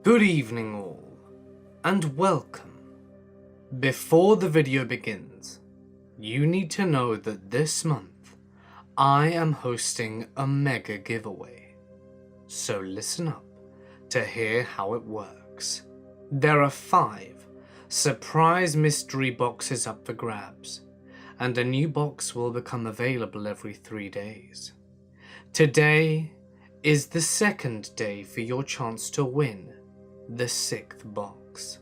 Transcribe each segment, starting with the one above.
Good evening all, and welcome. Before the video begins, you need to know that this month, I am hosting a mega giveaway. So listen up to hear how it works. There are 5 surprise mystery boxes up for grabs, and a new box will become available every 3 days. Today is the second day for your chance to win the 6th box.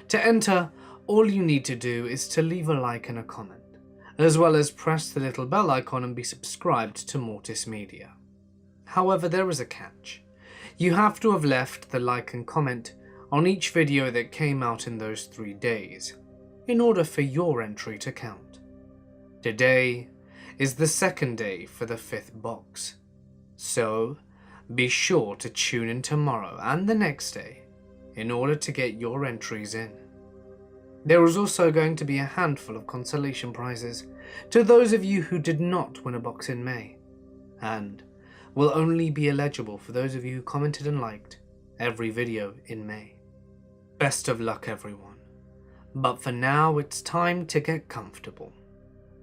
To enter, all you need to do is to leave a like and a comment, as well as press the little bell icon and be subscribed to Mortis Media. However, there is a catch. You have to have left the like and comment on each video that came out in those 3 days, in order for your entry to count. Today is the second day for the 5th box, so be sure to tune in tomorrow and the next day in order to get your entries in. There is also going to be a handful of consolation prizes to those of you who did not win a box in May, and will only be eligible for those of you who commented and liked every video in May. Best of luck everyone, but for now it's time to get comfortable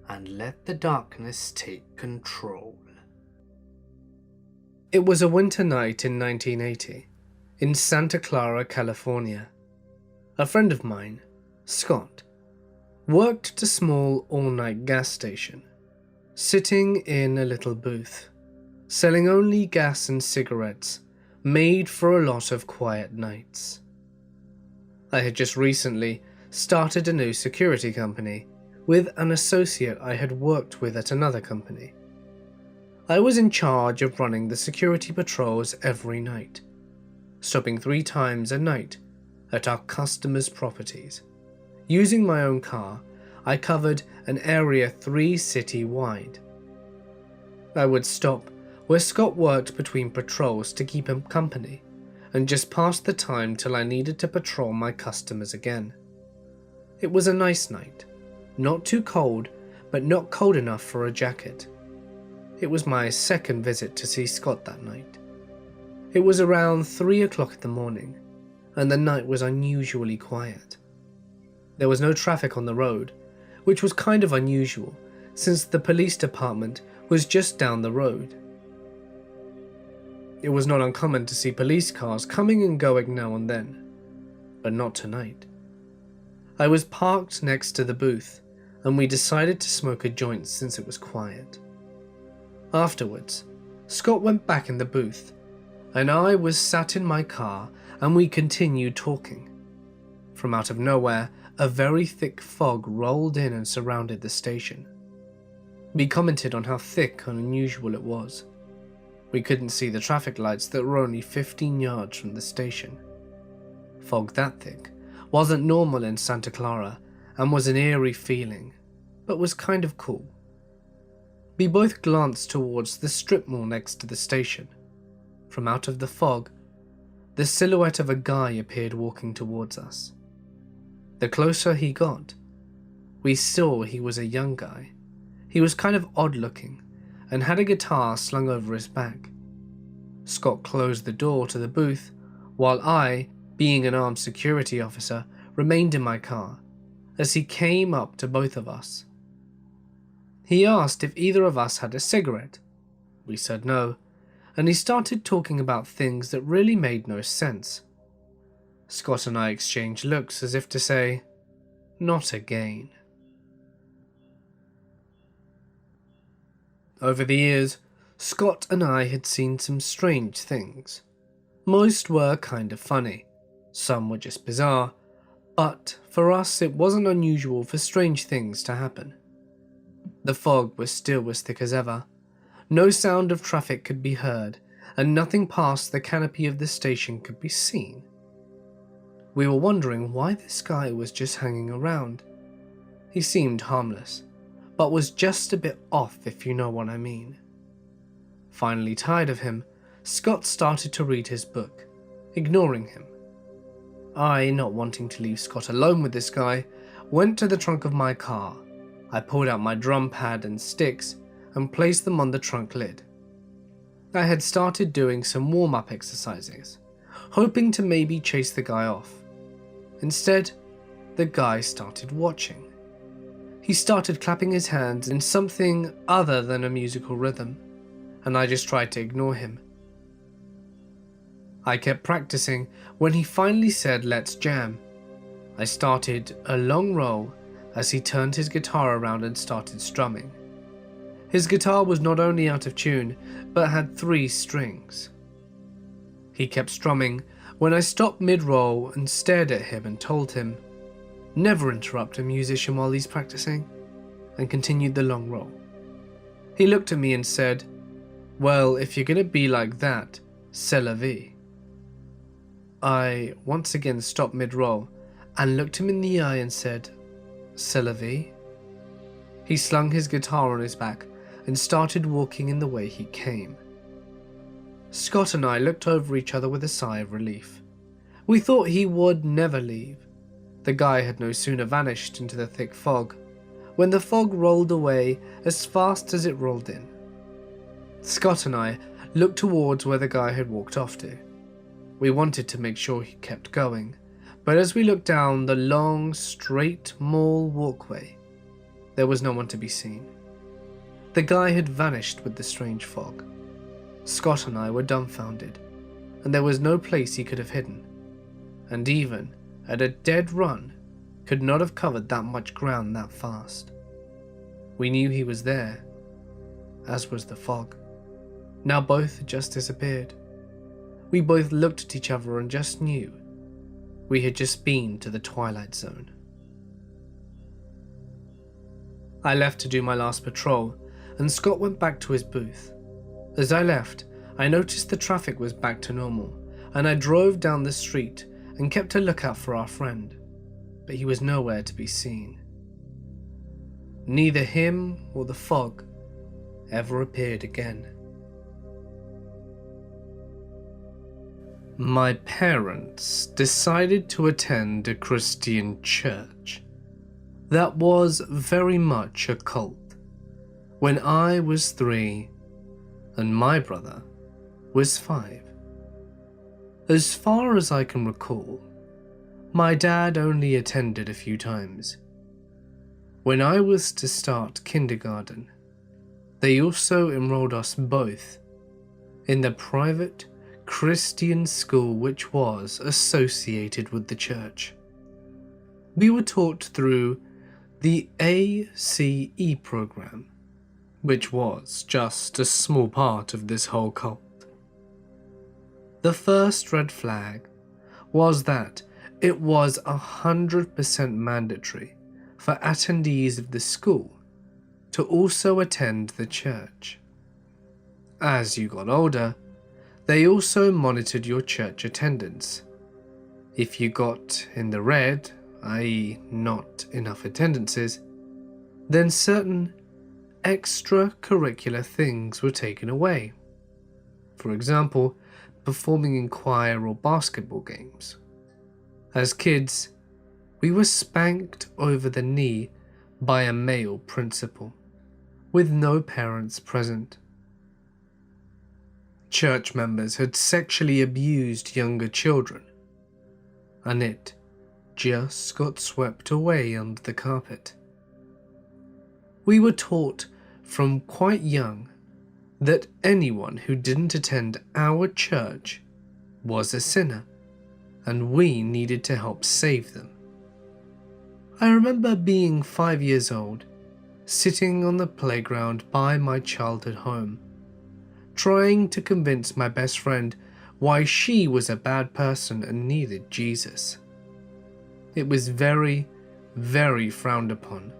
and let the darkness take control. It was a winter night in 1980 in Santa Clara, California. A friend of mine, Scott, worked at a small all-night gas station, sitting in a little booth, selling only gas and cigarettes made for a lot of quiet nights. I had just recently started a new security company with an associate I had worked with at another company. I was in charge of running the security patrols every night, stopping 3 times a night at our customers' properties. Using my own car, I covered an area 3 city-wide. I would stop where Scott worked between patrols to keep him company, and just pass the time till I needed to patrol my customers again. It was a nice night, not too cold, but not cold enough for a jacket. It was my second visit to see Scott that night. It was around 3 o'clock in the morning, and the night was unusually quiet. There was no traffic on the road, which was kind of unusual since the police department was just down the road. It was not uncommon to see police cars coming and going now and then, but not tonight. I was parked next to the booth, and we decided to smoke a joint since it was quiet. Afterwards, Scott went back in the booth, and I was sat in my car and we continued talking. From out of nowhere, a very thick fog rolled in and surrounded the station. We commented on how thick and unusual it was. We couldn't see the traffic lights that were only 15 yards from the station. Fog that thick wasn't normal in Santa Clara and was an eerie feeling, but was kind of cool. We both glanced towards the strip mall next to the station. From out of the fog, the silhouette of a guy appeared walking towards us. The closer he got, we saw he was a young guy. He was kind of odd looking and had a guitar slung over his back. Scott closed the door to the booth, while I, being an armed security officer, remained in my car as he came up to both of us. He asked if either of us had a cigarette. We said no, and he started talking about things that really made no sense. Scott and I exchanged looks as if to say, "Not again." Over the years, Scott and I had seen some strange things. Most were kind of funny, some were just bizarre, but for us it wasn't unusual for strange things to happen. The fog was still as thick as ever. No sound of traffic could be heard, and nothing past the canopy of the station could be seen. We were wondering why this guy was just hanging around. He seemed harmless, but was just a bit off, if you know what I mean. Finally tired of him, Scott started to read his book, ignoring him. I, not wanting to leave Scott alone with this guy, went to the trunk of my car. I pulled out my drum pad and sticks and placed them on the trunk lid. I had started doing some warm-up exercises, hoping to maybe chase the guy off. Instead, the guy started watching. He started clapping his hands in something other than a musical rhythm, and I just tried to ignore him. I kept practicing when he finally said, "Let's jam." I started a long roll as he turned his guitar around and started strumming. His guitar was not only out of tune, but had 3 strings. He kept strumming when I stopped mid-roll and stared at him and told him, "Never interrupt a musician while he's practicing," and continued the long roll. He looked at me and said, "Well, if you're gonna be like that, c'est la vie." I once again stopped mid-roll and looked him in the eye and said, "C'est la vie." He slung his guitar on his back and started walking in the way he came. Scott and I looked over each other with a sigh of relief. We thought he would never leave. The guy had no sooner vanished into the thick fog when the fog rolled away as fast as it rolled in. Scott and I looked towards where the guy had walked off to. We wanted to make sure he kept going, but as we looked down the long, straight mall walkway, there was no one to be seen. The guy had vanished with the strange fog. Scott and I were dumbfounded, and there was no place he could have hidden, and even at a dead run, could not have covered that much ground that fast. We knew he was there, as was the fog. Now both had just disappeared. We both looked at each other and just knew we had just been to the Twilight Zone. I left to do my last patrol, and Scott went back to his booth. As I left, I noticed the traffic was back to normal, and I drove down the street and kept a lookout for our friend, but he was nowhere to be seen. Neither him or the fog ever appeared again. My parents decided to attend a Christian church that was very much a cult when I was 3 and my brother was 5. As far as I can recall, my dad only attended a few times. When I was to start kindergarten, they also enrolled us both in the private Christian school which was associated with the church. We were taught through the ACE program, which was just a small part of this whole cult. The first red flag was that it was 100% mandatory for attendees of the school to also attend the church. As you got older, they also monitored your church attendance. If you got in the red, i.e. not enough attendances, then certain extracurricular things were taken away. For example, performing in choir or basketball games. As kids, we were spanked over the knee by a male principal, with no parents present. Church members had sexually abused younger children, and it just got swept away under the carpet. We were taught from quite young that anyone who didn't attend our church was a sinner, and we needed to help save them. I remember being 5 years old, sitting on the playground by my childhood home, trying to convince my best friend why she was a bad person and needed Jesus. It was very, very frowned upon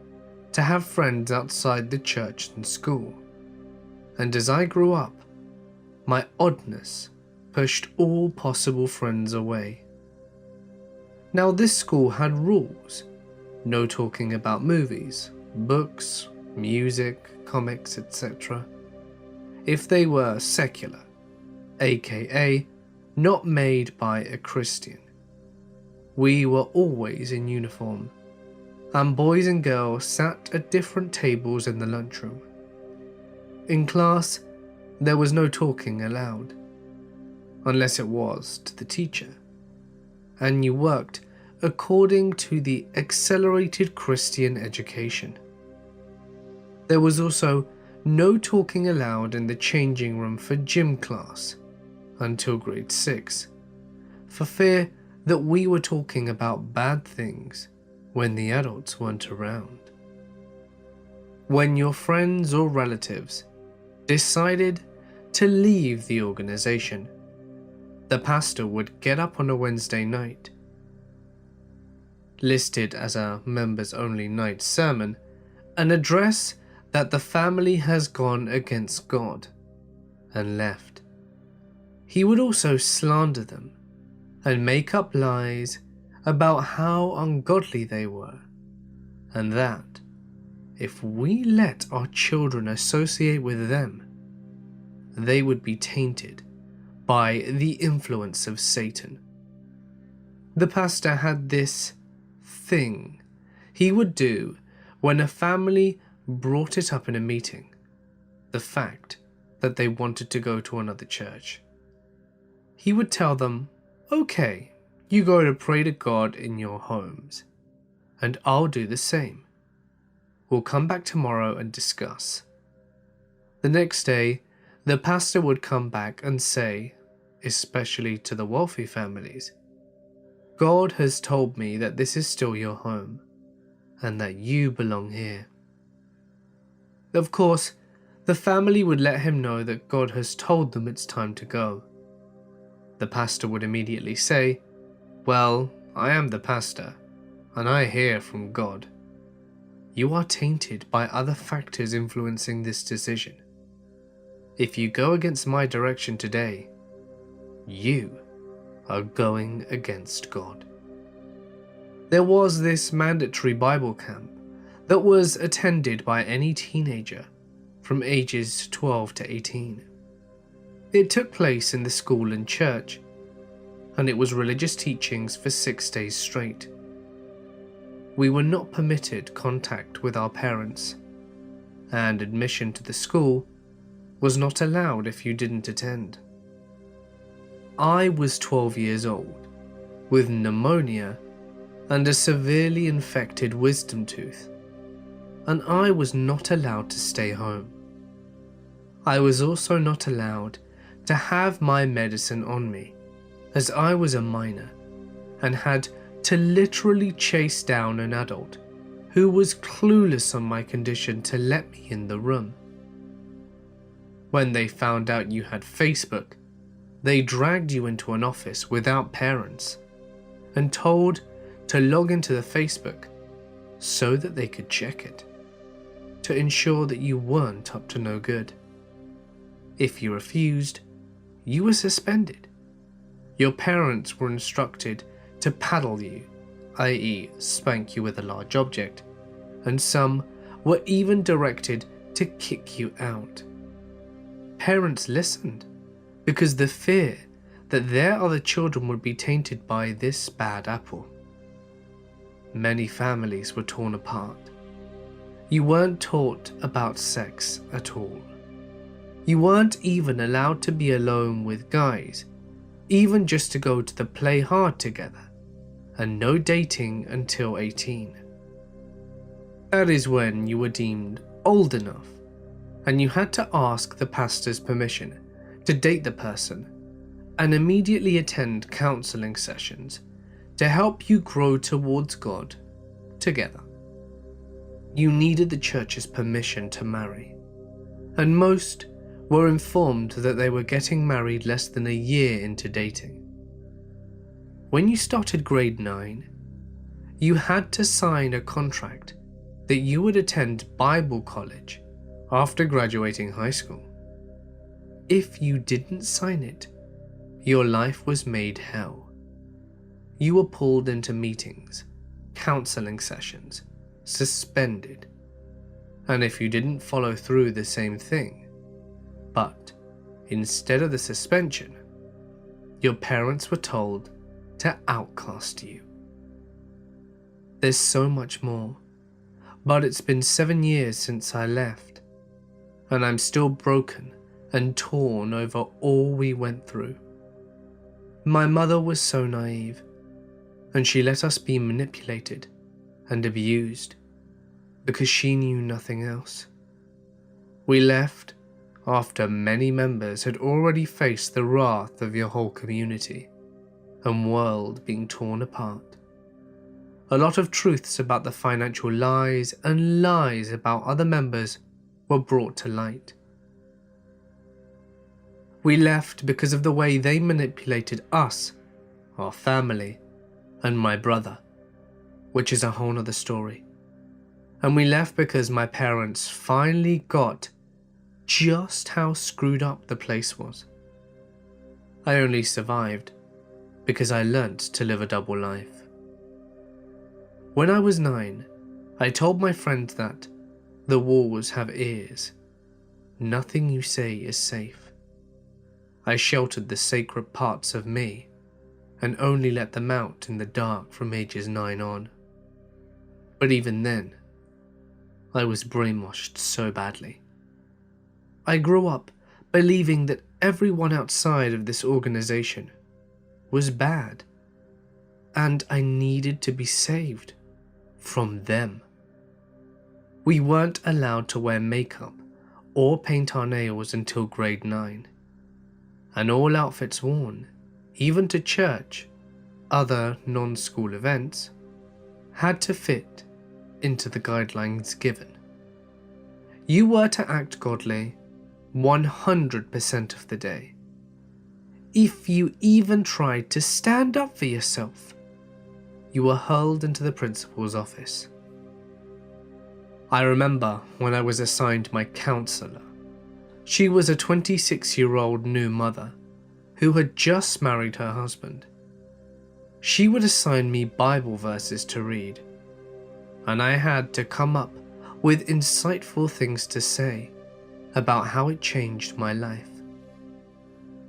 to have friends outside the church and school, and as I grew up, my oddness pushed all possible friends away. Now this school had rules: no talking about movies, books, music, comics, etc. if they were secular, aka not made by a Christian. We were always in uniform, and boys and girls sat at different tables in the lunchroom. In class, there was no talking allowed. unless it was to the teacher, and you worked according to the accelerated Christian education. There was also no talking allowed in the changing room for gym class until grade 6, for fear that we were talking about bad things when the adults weren't around. When your friends or relatives decided to leave the organization, the pastor would get up on a Wednesday night, listed as a members-only night sermon, and address that the family has gone against God and left. He would also slander them and make up lies about how ungodly they were, and that if we let our children associate with them, they would be tainted by the influence of Satan. The pastor had this thing he would do when a family brought it up in a meeting, the fact that they wanted to go to another church. He would tell them, "Okay, you go to pray to God in your homes, and I'll do the same. We'll come back tomorrow and discuss." The next day, the pastor would come back and say, especially to the wealthy families, "God has told me that this is still your home, and that you belong here." Of course, the family would let him know that God has told them it's time to go. The pastor would immediately say, "Well, I am the pastor, and I hear from God. You are tainted by other factors influencing this decision. If you go against my direction today, you are going against God." There was this mandatory Bible camp that was attended by any teenager from ages 12 to 18. It took place in the school and church, and it was religious teachings for 6 days straight. We were not permitted contact with our parents, and admission to the school was not allowed if you didn't attend. I was 12 years old, with pneumonia and a severely infected wisdom tooth, and I was not allowed to stay home. I was also not allowed to have my medicine on me, as I was a minor and had to literally chase down an adult who was clueless on my condition to let me in the room. When they found out you had Facebook, they dragged you into an office without parents and told to log into the Facebook so that they could check it, to ensure that you weren't up to no good. If you refused, you were suspended. Your parents were instructed to paddle you, i.e. spank you with a large object, and some were even directed to kick you out. Parents listened because the fear that their other children would be tainted by this bad apple. Many families were torn apart. You weren't taught about sex at all. You weren't even allowed to be alone with guys, even just to go to the play hard together, and no dating until 18. That is when you were deemed old enough, and you had to ask the pastor's permission to date the person and immediately attend counseling sessions to help you grow towards God together. You needed the church's permission to marry, and most were informed that they were getting married less than a year into dating. When you started grade 9, you had to sign a contract that you would attend Bible college after graduating high school. If you didn't sign it, your life was made hell. You were pulled into meetings, counseling sessions, suspended, and if you didn't follow through the same thing, but instead of the suspension, your parents were told to outcast you. There's so much more, but it's been 7 years since I left, and I'm still broken and torn over all we went through. My mother was so naive, and she let us be manipulated and abused because she knew nothing else. We left after many members had already faced the wrath of your whole community and world being torn apart. A lot of truths about the financial lies and lies about other members were brought to light. We left because of the way they manipulated us, our family, and my brother, which is a whole nother story. And we left because my parents finally got just how screwed up the place was. I only survived because I learnt to live a double life. When I was 9, I told my friend that the walls have ears. Nothing you say is safe. I sheltered the sacred parts of me and only let them out in the dark from ages 9 on. But even then, I was brainwashed so badly. I grew up believing that everyone outside of this organization was bad, and I needed to be saved from them. We weren't allowed to wear makeup or paint our nails until grade 9, and all outfits worn, even to church, other non-school events, had to fit into the guidelines given. You were to act godly 100% of the day. If you even tried to stand up for yourself, you were hurled into the principal's office. I remember when I was assigned my counselor. She was a 26-year-old new mother who had just married her husband. She would assign me Bible verses to read, and I had to come up with insightful things to say about how it changed my life.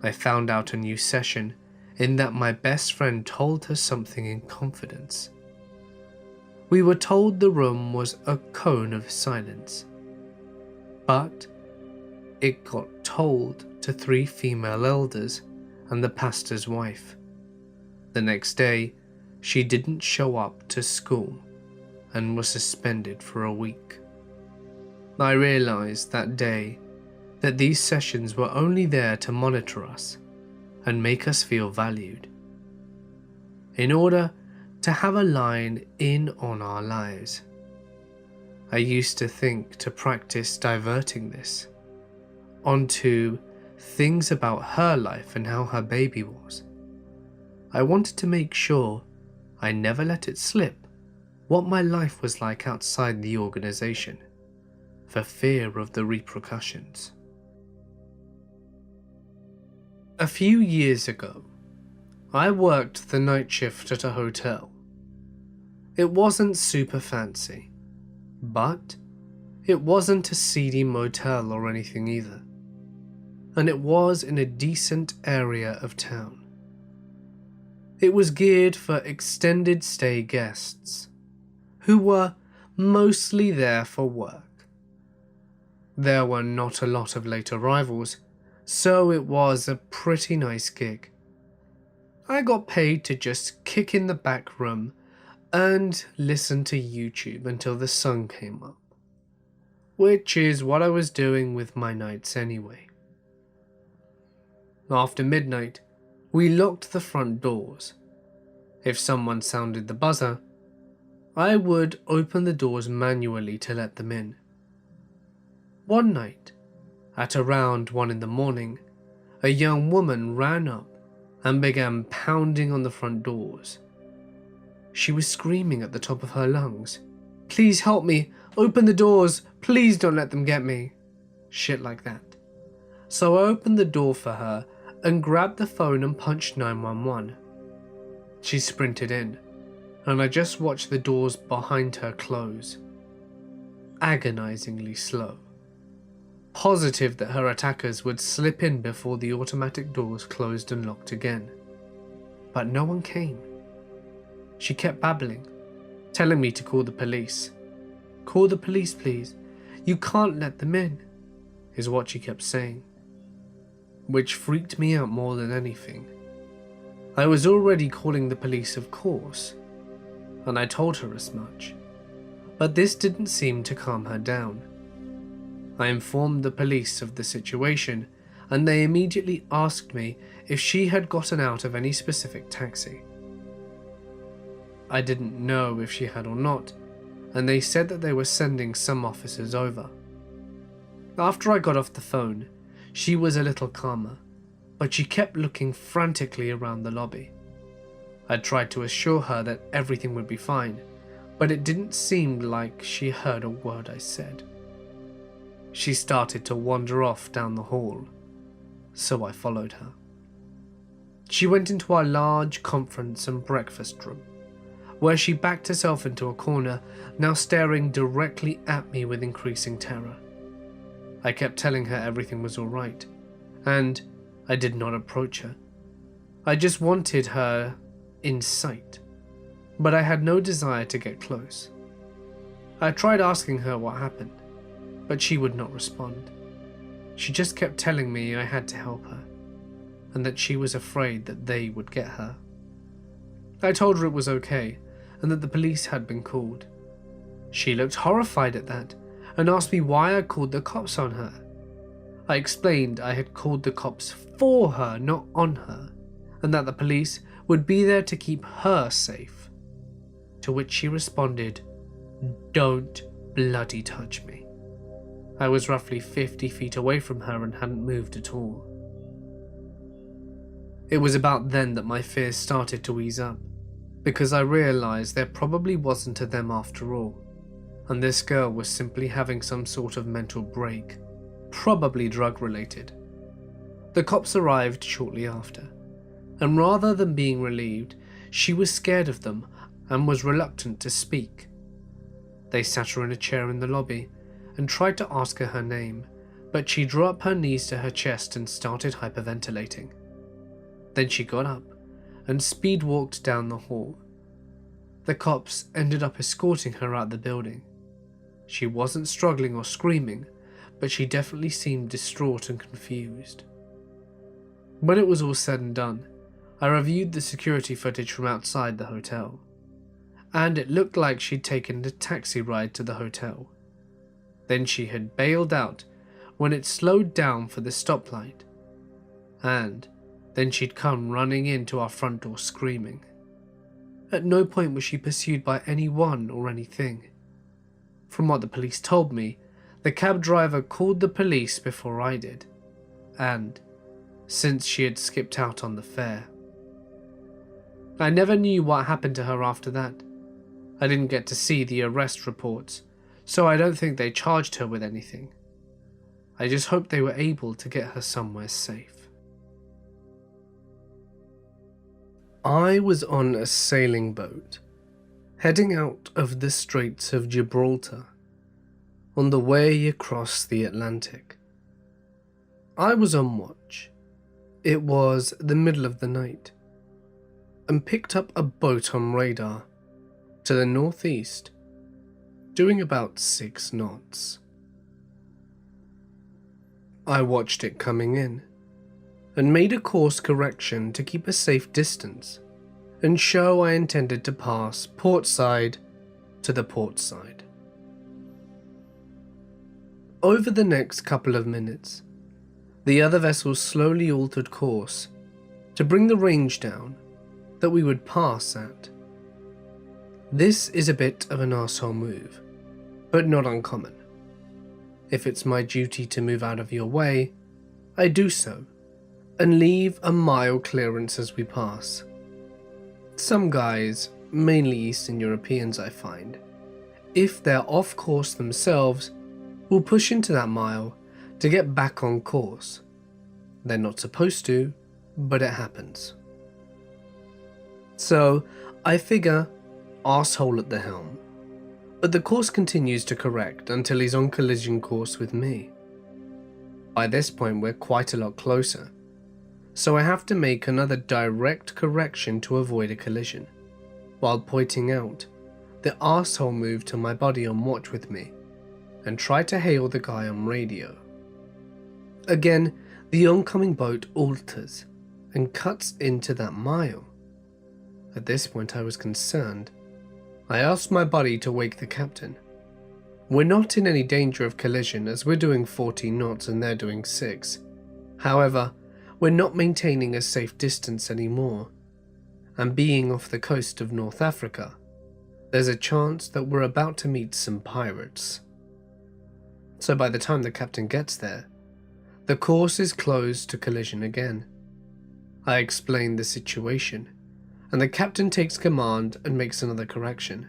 I found out a new session in that my best friend told her something in confidence. We were told the room was a cone of silence, but it got told to 3 female elders and the pastor's wife. The next day, she didn't show up to school and was suspended for a week. I realized that day that these sessions were only there to monitor us and make us feel valued, in order to have a line in on our lives. I used to think to practice diverting this onto things about her life and how her baby was. I wanted to make sure I never let it slip what my life was like outside the organization, for fear of the repercussions. A few years ago, I worked the night shift at a hotel. It wasn't super fancy, but it wasn't a seedy motel or anything either, and it was in a decent area of town. It was geared for extended stay guests, who were mostly there for work. There were not a lot of late arrivals, so it was a pretty nice gig. I got paid to just kick in the back room and listen to YouTube until the sun came up, which is what I was doing with my nights anyway. After midnight, we locked the front doors. If someone sounded the buzzer, I would open the doors manually to let them in. One night, at around 1 in the morning, a young woman ran up and began pounding on the front doors. She was screaming at the top of her lungs, "Please help me, open the doors, please don't let them get me." Shit like that. So I opened the door for her and grabbed the phone and punched 911. She sprinted in, and I just watched the doors behind her close. Agonizingly slow. Positive that her attackers would slip in before the automatic doors closed and locked again. But no one came. She kept babbling, telling me to call the police. "Call the police, please. You can't let them in," is what she kept saying, which freaked me out more than anything. I was already calling the police, of course, and I told her as much, but this didn't seem to calm her down. I informed the police of the situation, and they immediately asked me if she had gotten out of any specific taxi. I didn't know if she had or not, and they said that they were sending some officers over. After I got off the phone, she was a little calmer, but she kept looking frantically around the lobby. I tried to assure her that everything would be fine, but it didn't seem like she heard a word I said. She started to wander off down the hall, so I followed her. She went into our large conference and breakfast room, where she backed herself into a corner, now staring directly at me with increasing terror. I kept telling her everything was all right, and I did not approach her. I just wanted her in sight, but I had no desire to get close. I tried asking her what happened, but she would not respond. She just kept telling me I had to help her, and that she was afraid that they would get her. I told her it was okay, and that the police had been called. She looked horrified at that, and asked me why I called the cops on her. I explained I had called the cops for her, not on her, and that the police would be there to keep her safe. To which she responded, "Don't bloody touch me." I was roughly 50 feet away from her and hadn't moved at all. It was about then that my fears started to ease up, because I realized there probably wasn't a them after all, and this girl was simply having some sort of mental break, probably drug related. The cops arrived shortly after, and rather than being relieved, she was scared of them and was reluctant to speak. They sat her in a chair in the lobby and tried to ask her her name, but she drew up her knees to her chest and started hyperventilating. Then she got up and speed walked down the hall. The cops ended up escorting her out the building. She wasn't struggling or screaming, but she definitely seemed distraught and confused. When it was all said and done, I reviewed the security footage from outside the hotel, and it looked like she'd taken a taxi ride to the hotel. Then she had bailed out when it slowed down for the stoplight, and then she'd come running into our front door screaming. At no point was she pursued by anyone or anything. From what the police told me, the cab driver called the police before I did, and since she had skipped out on the fare. I never knew what happened to her after that. I didn't get to see the arrest reports, so I don't think they charged her with anything. I just hope they were able to get her somewhere safe. I was on a sailing boat, heading out of the Straits of Gibraltar, on the way across the Atlantic. I was on watch. It was the middle of the night, and picked up a boat on radar to the northeast, doing about 6 knots. I watched it coming in, and made a course correction to keep a safe distance and show I intended to pass port side to the port side. Over the next couple of minutes, the other vessel slowly altered course to bring the range down that we would pass at. This is a bit of an arsehole move, but not uncommon. If it's my duty to move out of your way, I do so, and leave a mile clearance as we pass. Some guys, mainly Eastern Europeans I find, if they're off course themselves, will push into that mile to get back on course. They're not supposed to, but it happens. So, I figure, arsehole at the helm, but the course continues to correct until he's on collision course with me. By this point we're quite a lot closer, so I have to make another direct correction to avoid a collision, while pointing out the arsehole move to my buddy on watch with me, and try to hail the guy on radio. Again, the oncoming boat alters and cuts into that mile, At this point I was concerned. I asked my buddy to wake the captain. We're not in any danger of collision as we're doing 40 knots and they're doing 6. However, we're not maintaining a safe distance anymore. And being off the coast of North Africa, there's a chance that we're about to meet some pirates. So by the time the captain gets there, the course is closed to collision again. I explain the situation, and the captain takes command and makes another correction.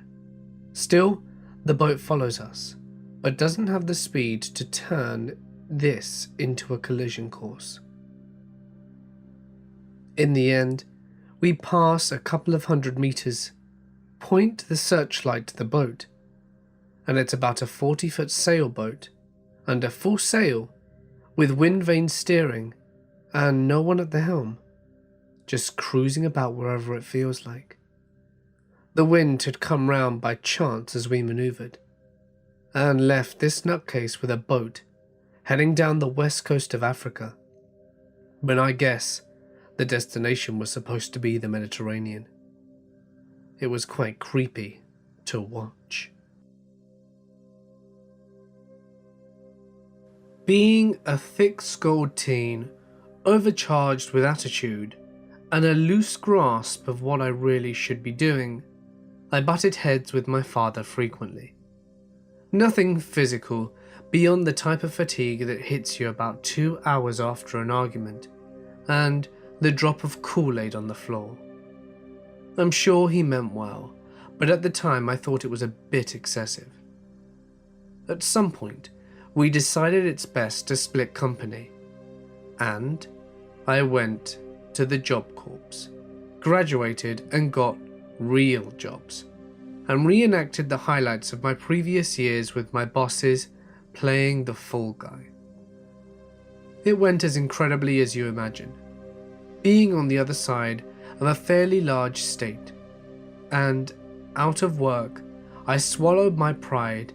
Still, the boat follows us, but doesn't have the speed to turn this into a collision course. In the end, we pass a couple of 100 meters, point the searchlight to the boat, and it's about a 40-foot sailboat, under full sail, with wind vane steering, and no one at the helm, just cruising about wherever it feels like. The wind had come round by chance as we manoeuvred, and left this nutcase with a boat heading down the west coast of Africa. But I guess the destination was supposed to be the Mediterranean. It was quite creepy to watch. Being a thick-skulled teen, overcharged with attitude, and a loose grasp of what I really should be doing, I butted heads with my father frequently. Nothing physical, beyond the type of fatigue that hits you about 2 hours after an argument, and the drop of Kool-Aid on the floor. I'm sure he meant well, but at the time I thought it was a bit excessive. At some point, we decided it's best to split company, and I went to the job corps, graduated and got real jobs, and reenacted the highlights of my previous years with my bosses playing the fall guy. It went as incredibly as you imagine, being on the other side of a fairly large state, and out of work, I swallowed my pride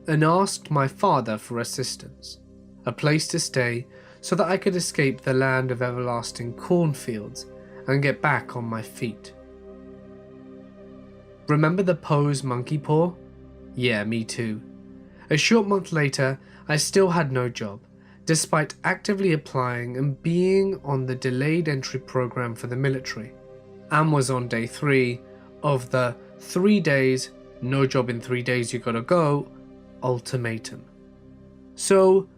and asked my father for assistance, a place to stay so that I could escape the land of everlasting cornfields and get back on my feet. Remember the pose monkey paw? Yeah, me too. A short month later, I still had no job, despite actively applying and being on the delayed entry program for the military, and was on day 3 of the 3 days, no job in 3 days, you gotta go ultimatum. So,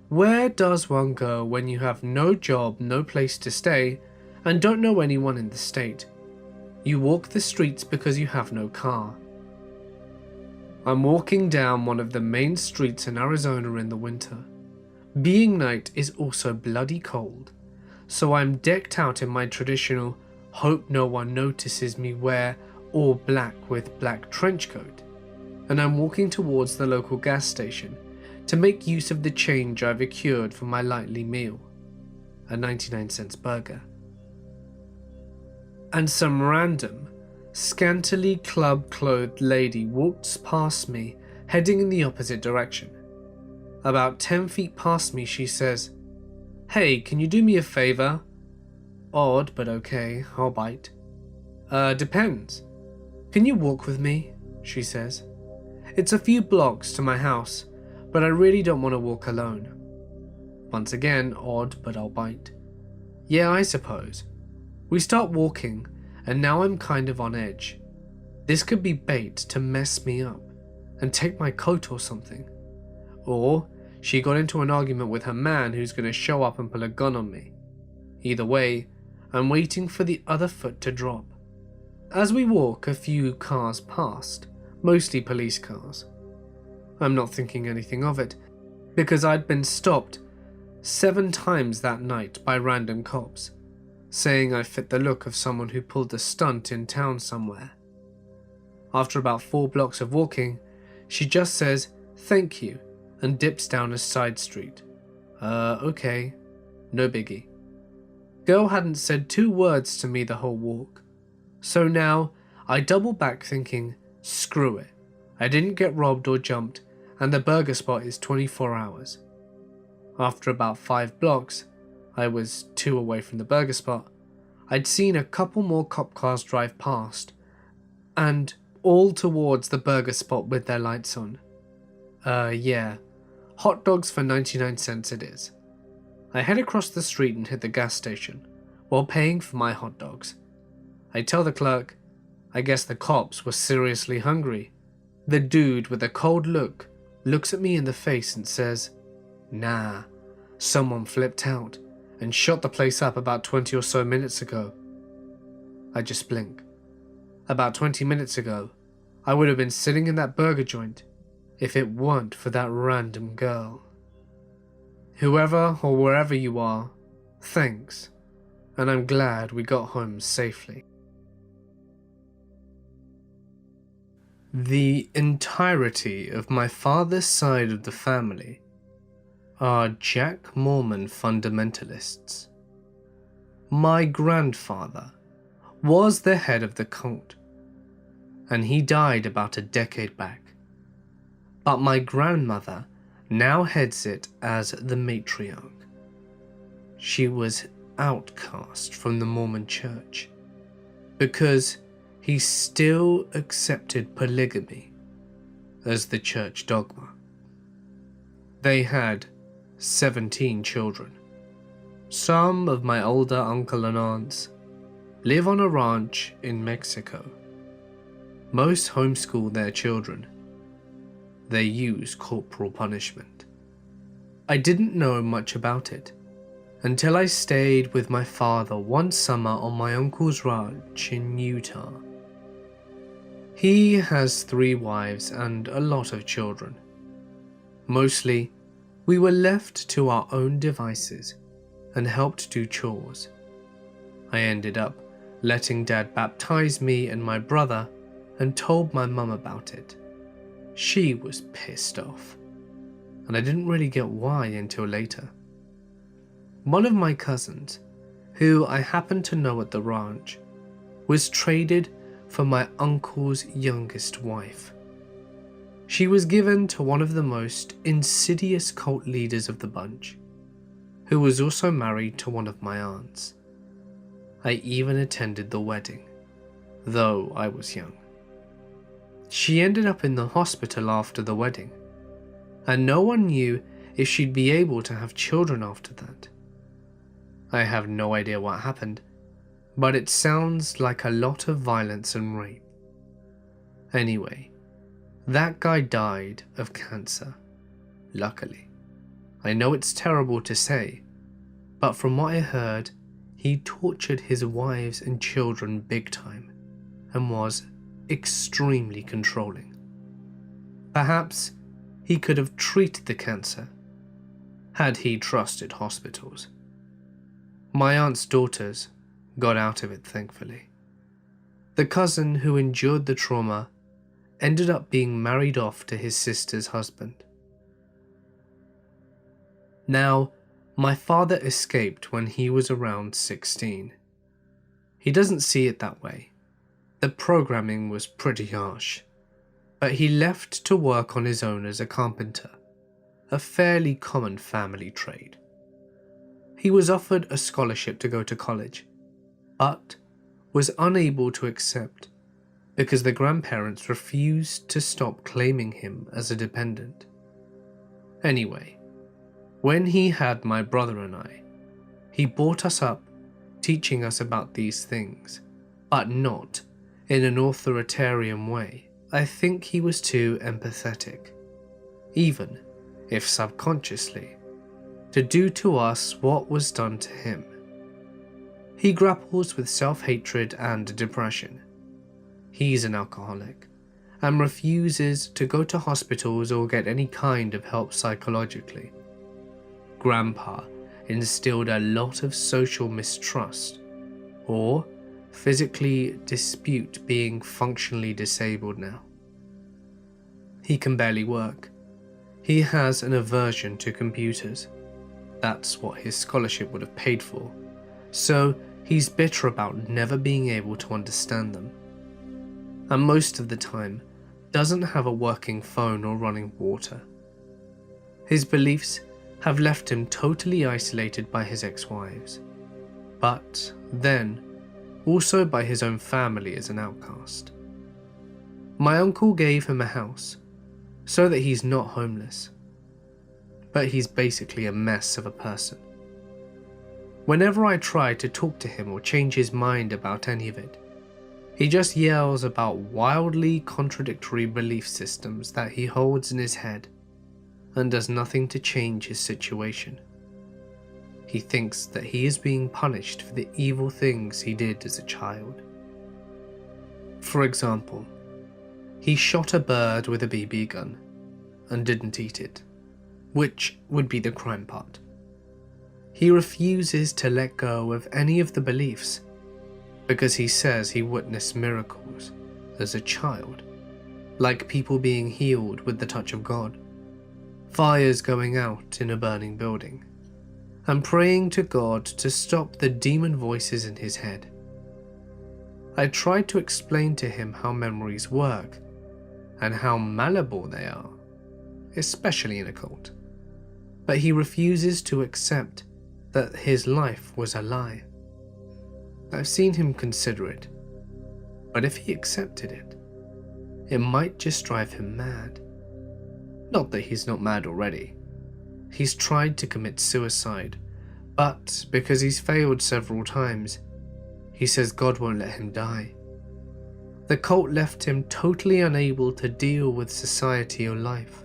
where does one go when you have no job, no place to stay, and don't know anyone in the state? You walk the streets because you have no car. I'm walking down one of the main streets in Arizona in the winter. Being night is also bloody cold, so I'm decked out in my traditional hope no one notices me wear all black with black trench coat, and I'm walking towards the local gas station to make use of the change I've accrued for my nightly meal, a 99-cent burger. And some random, scantily club-clothed lady walks past me, heading in the opposite direction. About 10 feet past me, she says, "Hey, can you do me a favor?" Odd, but okay, I'll bite. Depends. Can you walk with me?" she says. "It's a few blocks to my house, but I really don't want to walk alone." Once again, odd, but I'll bite. "Yeah, I suppose." We start walking, and now I'm kind of on edge. This could be bait to mess me up and take my coat or something. Or she got into an argument with her man who's going to show up and pull a gun on me. Either way, I'm waiting for the other foot to drop. As we walk, a few cars past, mostly police cars. I'm not thinking anything of it, because I'd been stopped 7 times that night by random cops, saying I fit the look of someone who pulled a stunt in town somewhere. After about 4 blocks of walking, she just says, "Thank you," and dips down a side street. Okay, no biggie. Girl hadn't said 2 words to me the whole walk, so now I double back thinking, screw it, I didn't get robbed or jumped, and the burger spot is 24 hours. After about 5 blocks, I was 2 away from the burger spot, I'd seen a couple more cop cars drive past, and all towards the burger spot with their lights on. Yeah, hot dogs for 99 cents it is. I head across the street and hit the gas station, while paying for my hot dogs. I tell the clerk, I guess the cops were seriously hungry. The dude with a cold look looks at me in the face and says, "Nah, someone flipped out and shot the place up about 20 or so minutes ago." I just blink. About 20 minutes ago, I would have been sitting in that burger joint if it weren't for that random girl. Whoever or wherever you are, thanks, and I'm glad we got home safely. The entirety of my father's side of the family are Jack Mormon fundamentalists. My grandfather was the head of the cult, and he died about a decade back. But my grandmother now heads it as the matriarch. She was outcast from the Mormon church because he still accepted polygamy as the church dogma. They had 17 children. Some of my older uncle and aunts live on a ranch in Mexico. Most homeschool their children. They use corporal punishment. I didn't know much about it until I stayed with my father one summer on my uncle's ranch in Utah. He has 3 wives and a lot of children. Mostly, we were left to our own devices and helped do chores. I ended up letting Dad baptize me and my brother and told my mum about it. She was pissed off, and I didn't really get why until later. One of my cousins, who I happened to know at the ranch, was traded for my uncle's youngest wife. She was given to one of the most insidious cult leaders of the bunch, who was also married to one of my aunts. I even attended the wedding, though I was young. She ended up in the hospital after the wedding, and no one knew if she'd be able to have children after that. I have no idea what happened, but it sounds like a lot of violence and rape. Anyway, that guy died of cancer, luckily. I know it's terrible to say, but from what I heard, he tortured his wives and children big time and was extremely controlling. Perhaps he could have treated the cancer had he trusted hospitals. My aunt's daughters got out of it, thankfully. The cousin who endured the trauma ended up being married off to his sister's husband. Now, my father escaped when he was around 16. He doesn't see it that way. The programming was pretty harsh, but he left to work on his own as a carpenter, a fairly common family trade. He was offered a scholarship to go to college, but was unable to accept because the grandparents refused to stop claiming him as a dependent. Anyway, when he had my brother and I, he brought us up teaching us about these things, but not in an authoritarian way. I think he was too empathetic, even if subconsciously, to do to us what was done to him. He grapples with self-hatred and depression. He's an alcoholic and refuses to go to hospitals or get any kind of help psychologically. Grandpa instilled a lot of social mistrust, or physically dispute being functionally disabled now. He can barely work. He has an aversion to computers. That's what his scholarship would have paid for, so he's bitter about never being able to understand them. And most of the time, doesn't have a working phone or running water. His beliefs have left him totally isolated by his ex-wives. But then, also by his own family as an outcast. My uncle gave him a house so that he's not homeless, but he's basically a mess of a person. Whenever I try to talk to him or change his mind about any of it, he just yells about wildly contradictory belief systems that he holds in his head and does nothing to change his situation. He thinks that he is being punished for the evil things he did as a child. For example, he shot a bird with a BB gun and didn't eat it, which would be the crime part. He refuses to let go of any of the beliefs because he says he witnessed miracles as a child, like people being healed with the touch of God, fires going out in a burning building, and praying to God to stop the demon voices in his head. I tried to explain to him how memories work and how malleable they are, especially in a cult, but he refuses to accept that his life was a lie. I've seen him consider it, but if he accepted it, it might just drive him mad. Not that he's not mad already. He's tried to commit suicide, but because he's failed several times, he says God won't let him die. The cult left him totally unable to deal with society or life.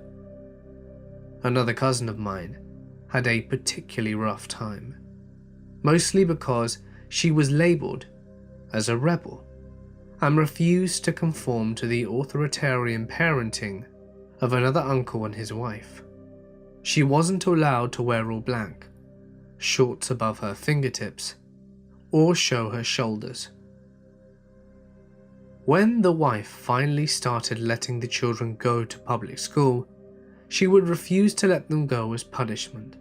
Another cousin of mine had a particularly rough time, mostly because she was labelled as a rebel and refused to conform to the authoritarian parenting of another uncle and his wife. She wasn't allowed to wear all black, shorts above her fingertips, or show her shoulders. When the wife finally started letting the children go to public school, she would refuse to let them go as punishment.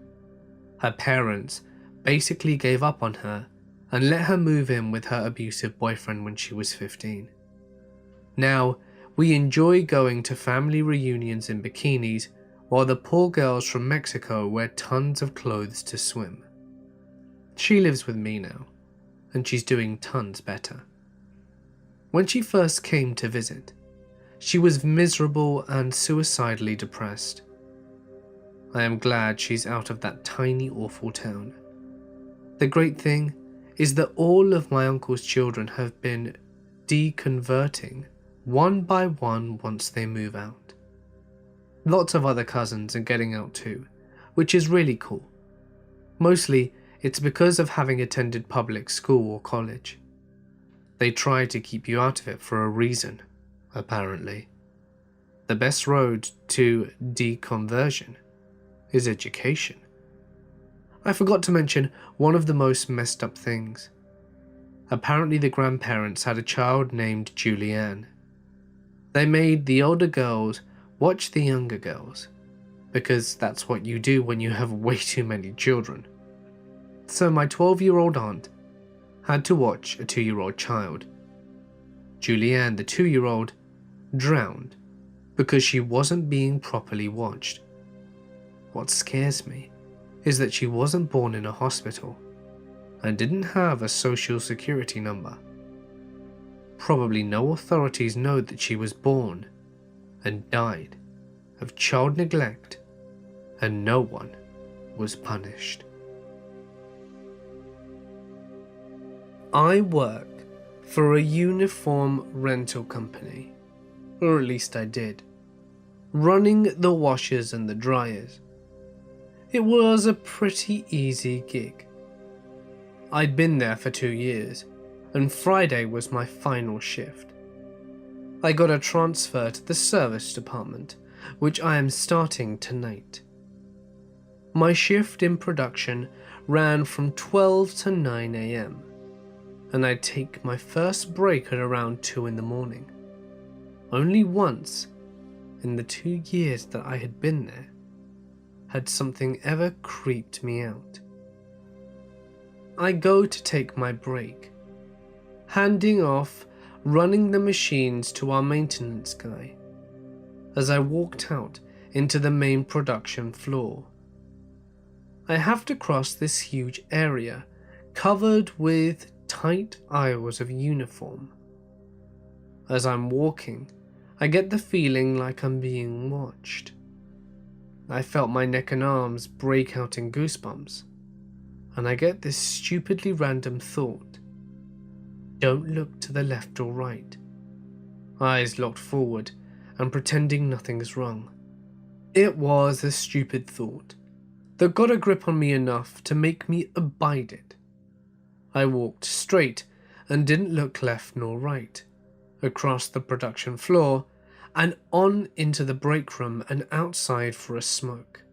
Her parents basically gave up on her and let her move in with her abusive boyfriend when she was 15. Now, we enjoy going to family reunions in bikinis while the poor girls from Mexico wear tons of clothes to swim. She lives with me now, and she's doing tons better. When she first came to visit, she was miserable and suicidally depressed. I am glad she's out of that tiny, awful town. The great thing is that all of my uncle's children have been deconverting one by one once they move out. Lots of other cousins are getting out too, which is really cool. Mostly, it's because of having attended public school or college. They try to keep you out of it for a reason, apparently. The best road to deconversion is education. I forgot to mention one of the most messed up things. Apparently the grandparents had a child named Julianne. They made the older girls watch the younger girls, because that's what you do when you have way too many children. So my 12-year-old aunt had to watch a 2-year-old child. Julianne, the 2-year-old, drowned because she wasn't being properly watched. What scares me is that she wasn't born in a hospital and didn't have a social security number. Probably no authorities know that she was born and died of child neglect, and no one was punished. I work for a uniform rental company, or at least I did, running the washers and the dryers. It was a pretty easy gig. I'd been there for 2 years, and Friday was my final shift. I got a transfer to the service department, which I am starting tonight. My shift in production ran from 12 to 9 AM, and I'd take my first break at around 2 in the morning. Only once, in the 2 years that I had been there, had something ever creeped me out. I go to take my break, handing off running the machines to our maintenance guy. As I walked out into the main production floor, I have to cross this huge area covered with tight aisles of uniform. As I'm walking, I get the feeling like I'm being watched. I felt my neck and arms break out in goosebumps, and I get this stupidly random thought. Don't look to the left or right. Eyes locked forward and pretending nothing's wrong. It was a stupid thought that got a grip on me enough to make me abide it. I walked straight and didn't look left nor right, across the production floor and on into the break room and outside for a smoke.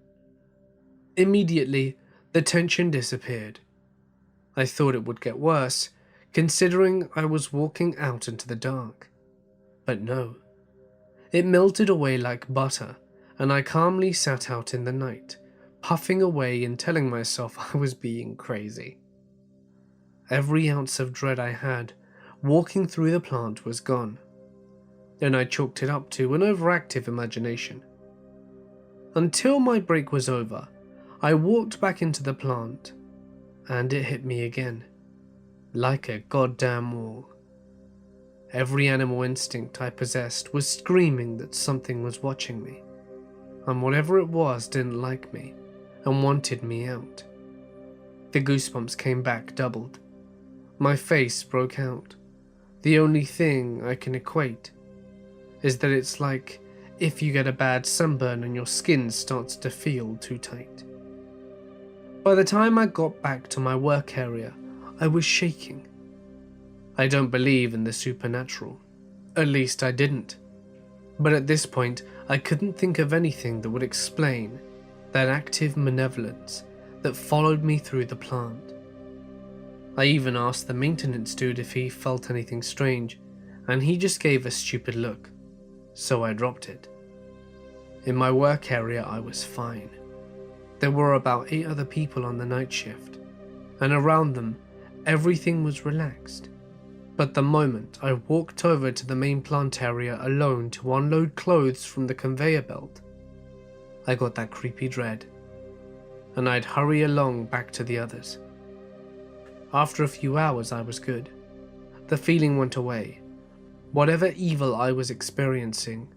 Immediately, the tension disappeared. I thought it would get worse, considering I was walking out into the dark. But no. It melted away like butter, and I calmly sat out in the night, puffing away and telling myself I was being crazy. Every ounce of dread I had walking through the plant was gone, and I chalked it up to an overactive imagination. Until my break was over, I walked back into the plant, and it hit me again, like a goddamn wall. Every animal instinct I possessed was screaming that something was watching me, and whatever it was didn't like me and wanted me out. The goosebumps came back doubled. My face broke out. The only thing I can equate is that it's like if you get a bad sunburn and your skin starts to feel too tight. By the time I got back to my work area, I was shaking. I don't believe in the supernatural. At least I didn't. But at this point, I couldn't think of anything that would explain that active malevolence that followed me through the plant. I even asked the maintenance dude if he felt anything strange, and he just gave a stupid look, so I dropped it. In my work area, I was fine. There were about 8 other people on the night shift, and around them, everything was relaxed. But the moment I walked over to the main plant area alone to unload clothes from the conveyor belt, I got that creepy dread, and I'd hurry along back to the others. After a few hours, I was good. The feeling went away. Whatever evil I was experiencing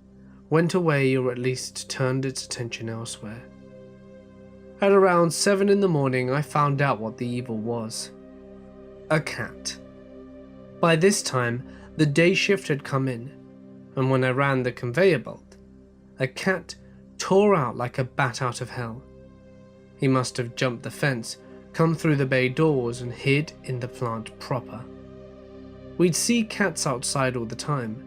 went away, or at least turned its attention elsewhere. At around 7 in the morning, I found out what the evil was. A cat. By this time, the day shift had come in, and when I ran the conveyor belt, a cat tore out like a bat out of hell. He must have jumped the fence, come through the bay doors, and hid in the plant proper. We'd see cats outside all the time,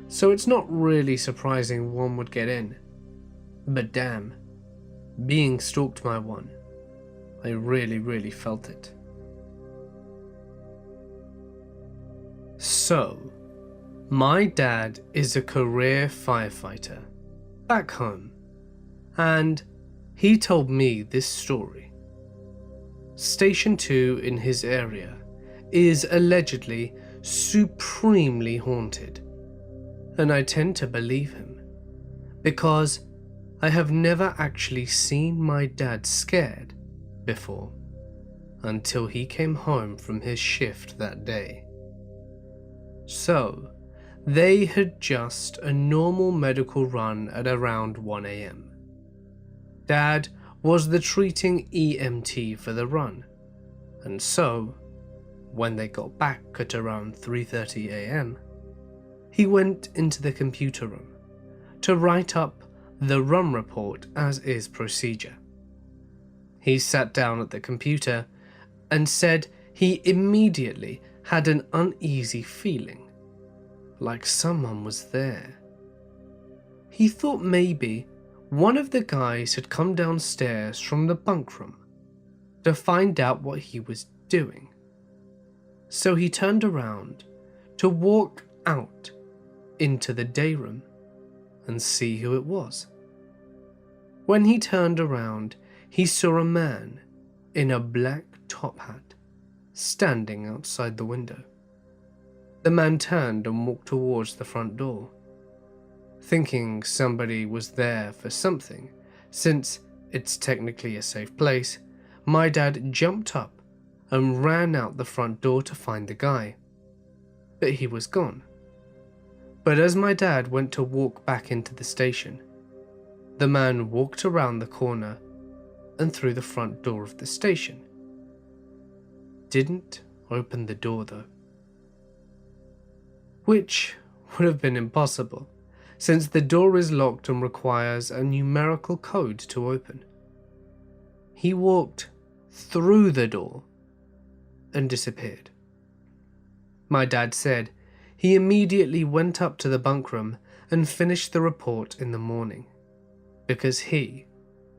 so it's not really surprising one would get in. But damn, being stalked by one, I really felt it. So, my dad is a career firefighter back home, and he told me this story. Station 2 in his area is allegedly supremely haunted, and I tend to believe him, because I have never actually seen my dad scared before, until he came home from his shift that day. So, they had just a normal medical run at around 1 AM. Dad was the treating EMT for the run, and so, when they got back at around 3:30 AM, he went into the computer room to write up the run report as is procedure. He sat down at the computer and said he immediately had an uneasy feeling, like someone was there. He thought maybe one of the guys had come downstairs from the bunk room to find out what he was doing. So he turned around to walk out into the day room and see who it was. When he turned around, he saw a man in a black top hat standing outside the window. The man turned and walked towards the front door. Thinking somebody was there for something, since it's technically a safe place, my dad jumped up and ran out the front door to find the guy. But he was gone. But as my dad went to walk back into the station, the man walked around the corner and through the front door of the station. Didn't open the door though. Which would have been impossible, since the door is locked and requires a numerical code to open. He walked through the door and disappeared. My dad said he immediately went up to the bunk room and finished the report in the morning, because he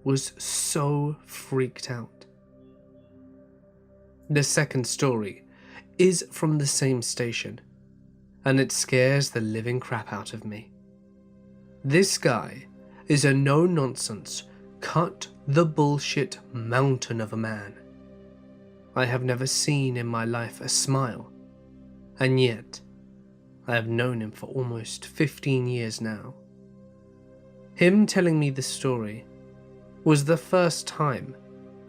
was so freaked out. The second story is from the same station, and it scares the living crap out of me. This guy is a no-nonsense, cut-the-bullshit mountain of a man. I have never seen in my life a smile, and yet I have known him for almost 15 years now. Him telling me the story was the first time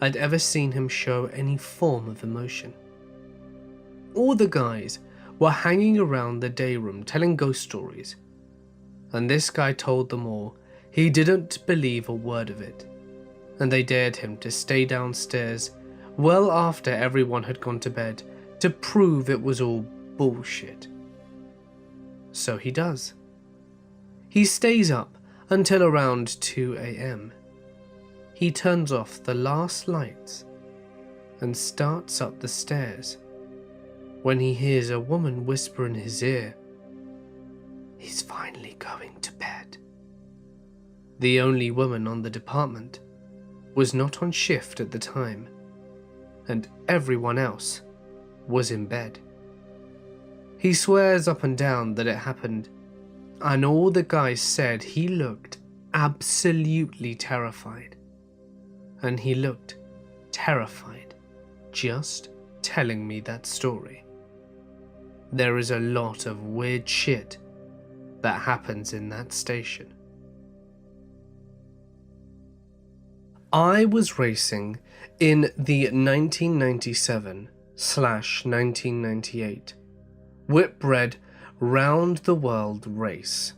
I'd ever seen him show any form of emotion. All the guys were hanging around the day room telling ghost stories, and this guy told them all he didn't believe a word of it, and they dared him to stay downstairs well after everyone had gone to bed to prove it was all bullshit. So he does. He stays up until around 2 a.m. He turns off the last lights and starts up the stairs when he hears a woman whisper in his ear, "He's finally going to bed." The only woman on the department was not on shift at the time, and everyone else was in bed. He swears up and down that it happened, and all the guys said he looked absolutely terrified. And he looked terrified just telling me that story. There is a lot of weird shit that happens in that station. I was racing in the 1997/1998 Whitbread Round the World race.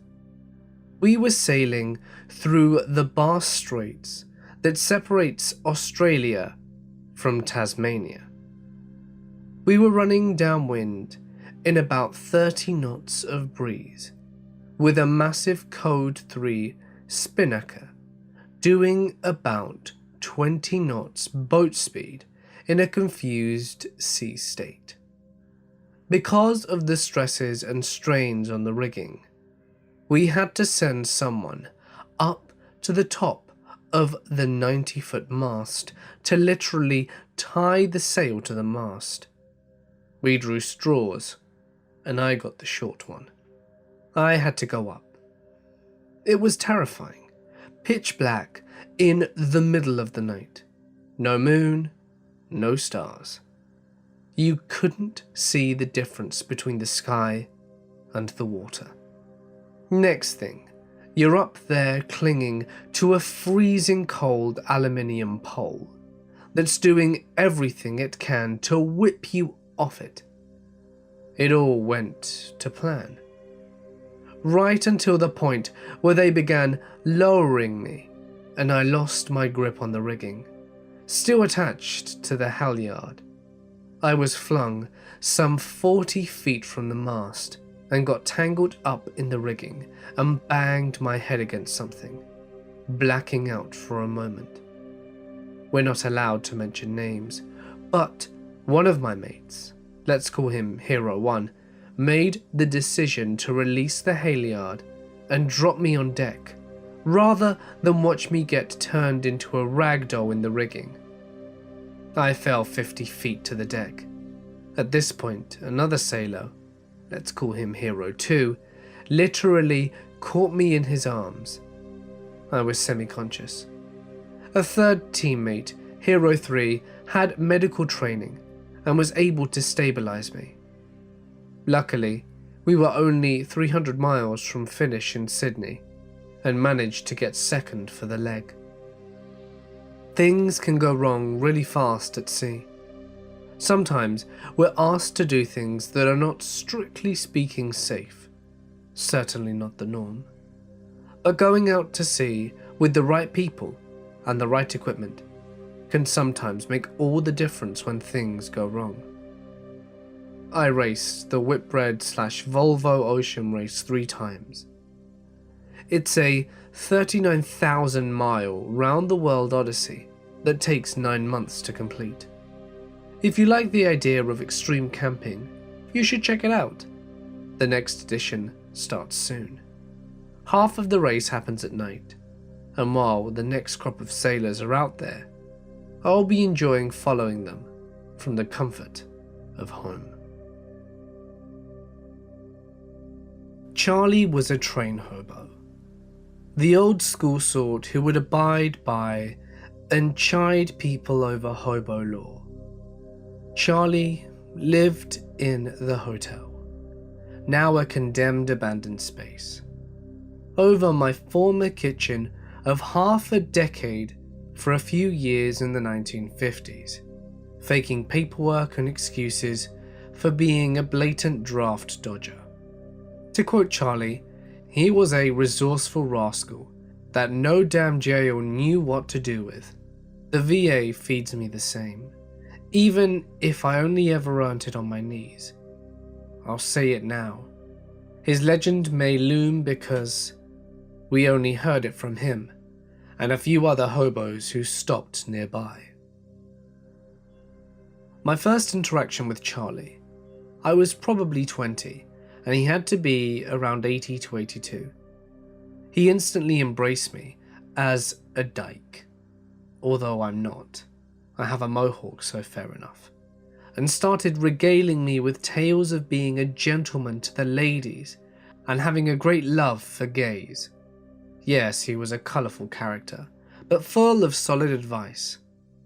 We were sailing through the Bass Straits that separates Australia from Tasmania. We were running downwind in about 30 knots of breeze, with a massive Code 3 spinnaker doing about 20 knots boat speed in a confused sea state. Because of the stresses and strains on the rigging, we had to send someone up to the top of the 90-foot mast to literally tie the sail to the mast. We drew straws, and I got the short one. I had to go up. It was terrifying. Pitch black in the middle of the night. No moon, no stars. You couldn't see the difference between the sky and the water. Next thing, you're up there clinging to a freezing cold aluminium pole that's doing everything it can to whip you off it. It all went to plan. Right until the point where they began lowering me and I lost my grip on the rigging, still attached to the halyard. I was flung some 40 feet from the mast and got tangled up in the rigging and banged my head against something, blacking out for a moment. We're not allowed to mention names, but one of my mates, let's call him Hero 1, made the decision to release the halyard and drop me on deck, rather than watch me get turned into a ragdoll in the rigging. I fell 50 feet to the deck. At this point, another sailor, let's call him Hero 2, literally caught me in his arms. I was semi-conscious. A third teammate, Hero 3, had medical training and was able to stabilize me. Luckily, we were only 300 miles from finish in Sydney and managed to get second for the leg. Things can go wrong really fast at sea. Sometimes we're asked to do things that are not strictly speaking safe, certainly not the norm. But going out to sea with the right people and the right equipment can sometimes make all the difference when things go wrong. I raced the Whitbread/Volvo Ocean Race 3 times. It's a 39,000-mile round-the-world odyssey that takes 9 months to complete. If you like the idea of extreme camping, you should check it out. The next edition starts soon. Half of the race happens at night, and while the next crop of sailors are out there, I'll be enjoying following them from the comfort of home. Charlie was a train hobo, the old school sort who would abide by and chide people over hobo law. Charlie lived in the hotel, now a condemned abandoned space, over my former kitchen of half a decade for a few years in the 1950s, faking paperwork and excuses for being a blatant draft dodger. To quote Charlie, he was a resourceful rascal that no damn jail knew what to do with. The VA feeds me the same, even if I only ever earned it on my knees. I'll say it now. His legend may loom because we only heard it from him and a few other hobos who stopped nearby. My first interaction with Charlie, I was probably 20 and he had to be around 80 to 82. He instantly embraced me as a dyke, although I'm not. I have a mohawk, so fair enough, and started regaling me with tales of being a gentleman to the ladies and having a great love for gays. Yes, he was a colourful character, but full of solid advice.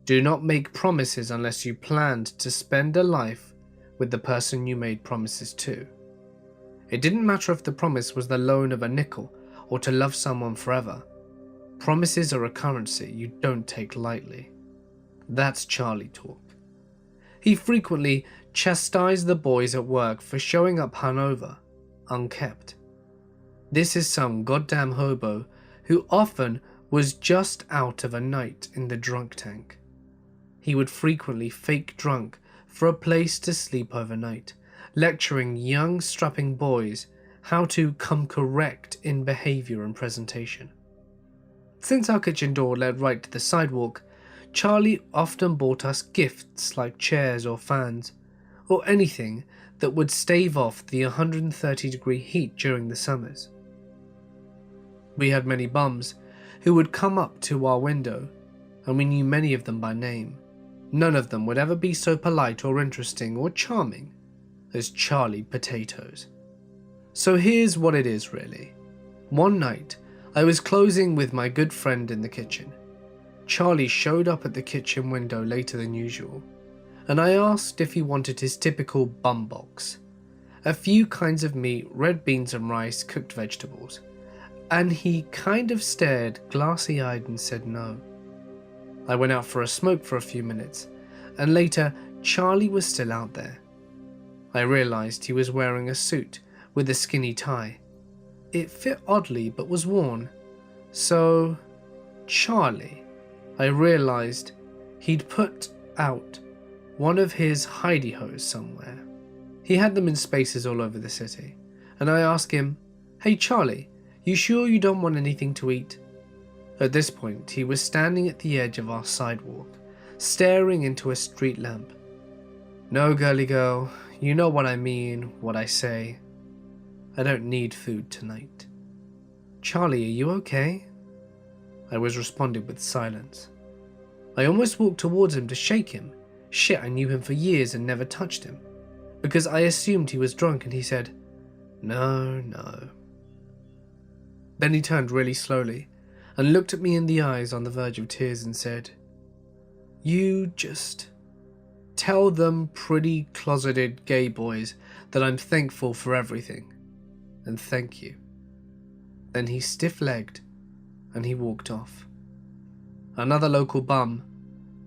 Do not make promises unless you planned to spend a life with the person you made promises to. It didn't matter if the promise was the loan of a nickel or to love someone forever. Promises are a currency you don't take lightly. That's Charlie talk. He frequently chastised the boys at work for showing up hungover, unkept. This is some goddamn hobo who often was just out of a night in the drunk tank. He would frequently fake drunk for a place to sleep overnight, lecturing young strapping boys how to come correct in behaviour and presentation. Since our kitchen door led right to the sidewalk, Charlie often bought us gifts like chairs or fans, or anything that would stave off the 130-degree heat during the summers. We had many bums who would come up to our window, and we knew many of them by name. None of them would ever be so polite or interesting or charming as Charlie Potatoes. So here's what it is really. One night, I was closing with my good friend in the kitchen. Charlie showed up at the kitchen window later than usual, and I asked if he wanted his typical bum box. A few kinds of meat, red beans and rice, cooked vegetables. And he kind of stared glassy-eyed and said no. I went out for a smoke for a few minutes, and later Charlie was still out there. I realised he was wearing a suit with a skinny tie. It fit oddly but was worn. So, Charlie, I realised he'd put out one of his hidey-hos somewhere. He had them in spaces all over the city, and I asked him, "Hey Charlie, you sure you don't want anything to eat?" At this point, he was standing at the edge of our sidewalk, staring into a street lamp. "No, girly girl, you know what I mean, what I say. I don't need food tonight." "Charlie, are you okay?" I was responded with silence. I almost walked towards him to shake him. Shit, I knew him for years and never touched him, because I assumed he was drunk, and he said, "No, no." Then he turned really slowly and looked at me in the eyes on the verge of tears and said, "You just tell them pretty closeted gay boys that I'm thankful for everything, and thank you." Then he stiff-legged and he walked off. Another local bum,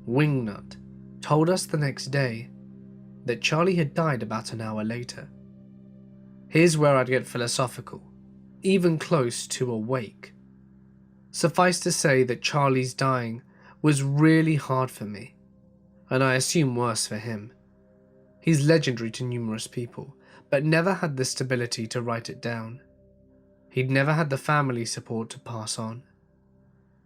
Wingnut, told us the next day that Charlie had died about an hour later. Here's where I'd get philosophical, even close to awake. Suffice to say that Charlie's dying was really hard for me, and I assume worse for him. He's legendary to numerous people, but never had the stability to write it down. He'd never had the family support to pass on.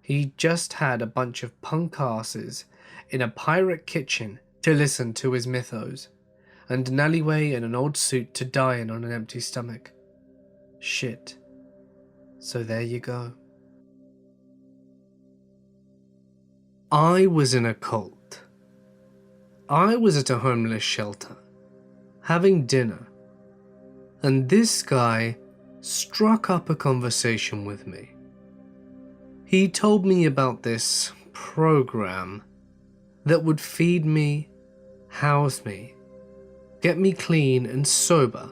He just had a bunch of punk asses in a pirate kitchen to listen to his mythos, and an alleyway in an old suit to die in on an empty stomach. Shit. So there you go. I was in a cult. I was at a homeless shelter, having dinner, and this guy struck up a conversation with me. He told me about this program that would feed me, house me, get me clean and sober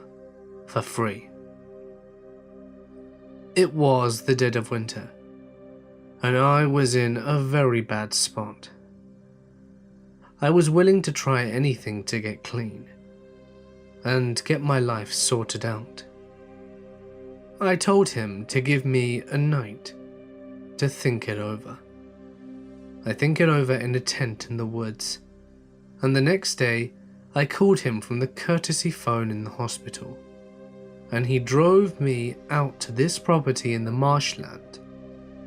for free. It was the dead of winter, and I was in a very bad spot. I was willing to try anything to get clean and get my life sorted out. I told him to give me a night to think it over. I think it over in a tent in the woods, and the next day I called him from the courtesy phone in the hospital, and he drove me out to this property in the marshland,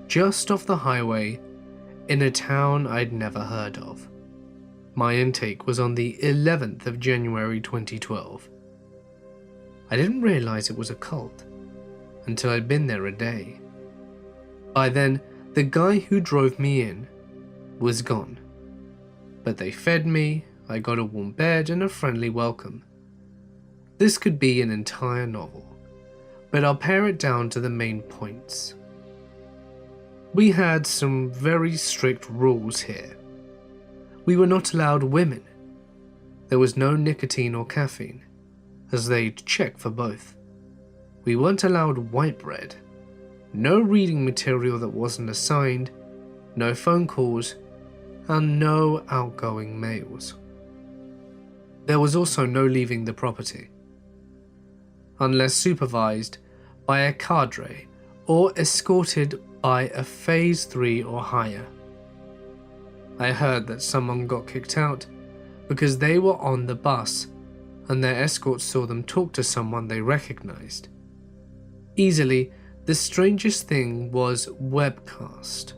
just off the highway, in a town I'd never heard of. My intake was on the 11th of January 2012. I didn't realize it was a cult until I'd been there a day. By then, the guy who drove me in was gone, but they fed me, I got a warm bed and a friendly welcome. This could be an entire novel, but I'll pare it down to the main points. We had some very strict rules here. We were not allowed women. There was no nicotine or caffeine, as they'd check for both. We weren't allowed white bread, no reading material that wasn't assigned, no phone calls, and no outgoing mails. There was also no leaving the property, unless supervised by a cadre or escorted by a Phase 3 or higher. I heard that someone got kicked out because they were on the bus and their escorts saw them talk to someone they recognized. Easily, the strangest thing was webcast.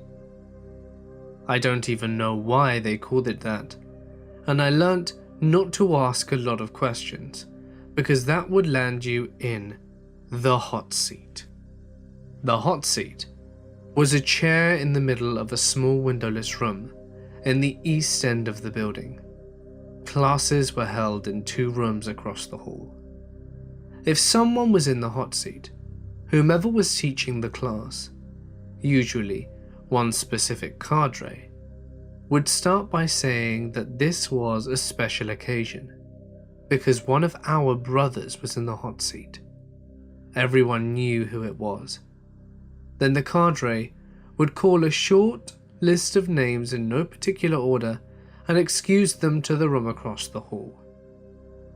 I don't even know why they called it that, and I learnt not to ask a lot of questions, because that would land you in the hot seat. The hot seat was a chair in the middle of a small windowless room in the east end of the building. Classes were held in 2 rooms across the hall. If someone was in the hot seat, whomever was teaching the class, usually one specific cadre, would start by saying that this was a special occasion, because one of our brothers was in the hot seat. Everyone knew who it was. Then the cadre would call a short list of names in no particular order and excuse them to the room across the hall.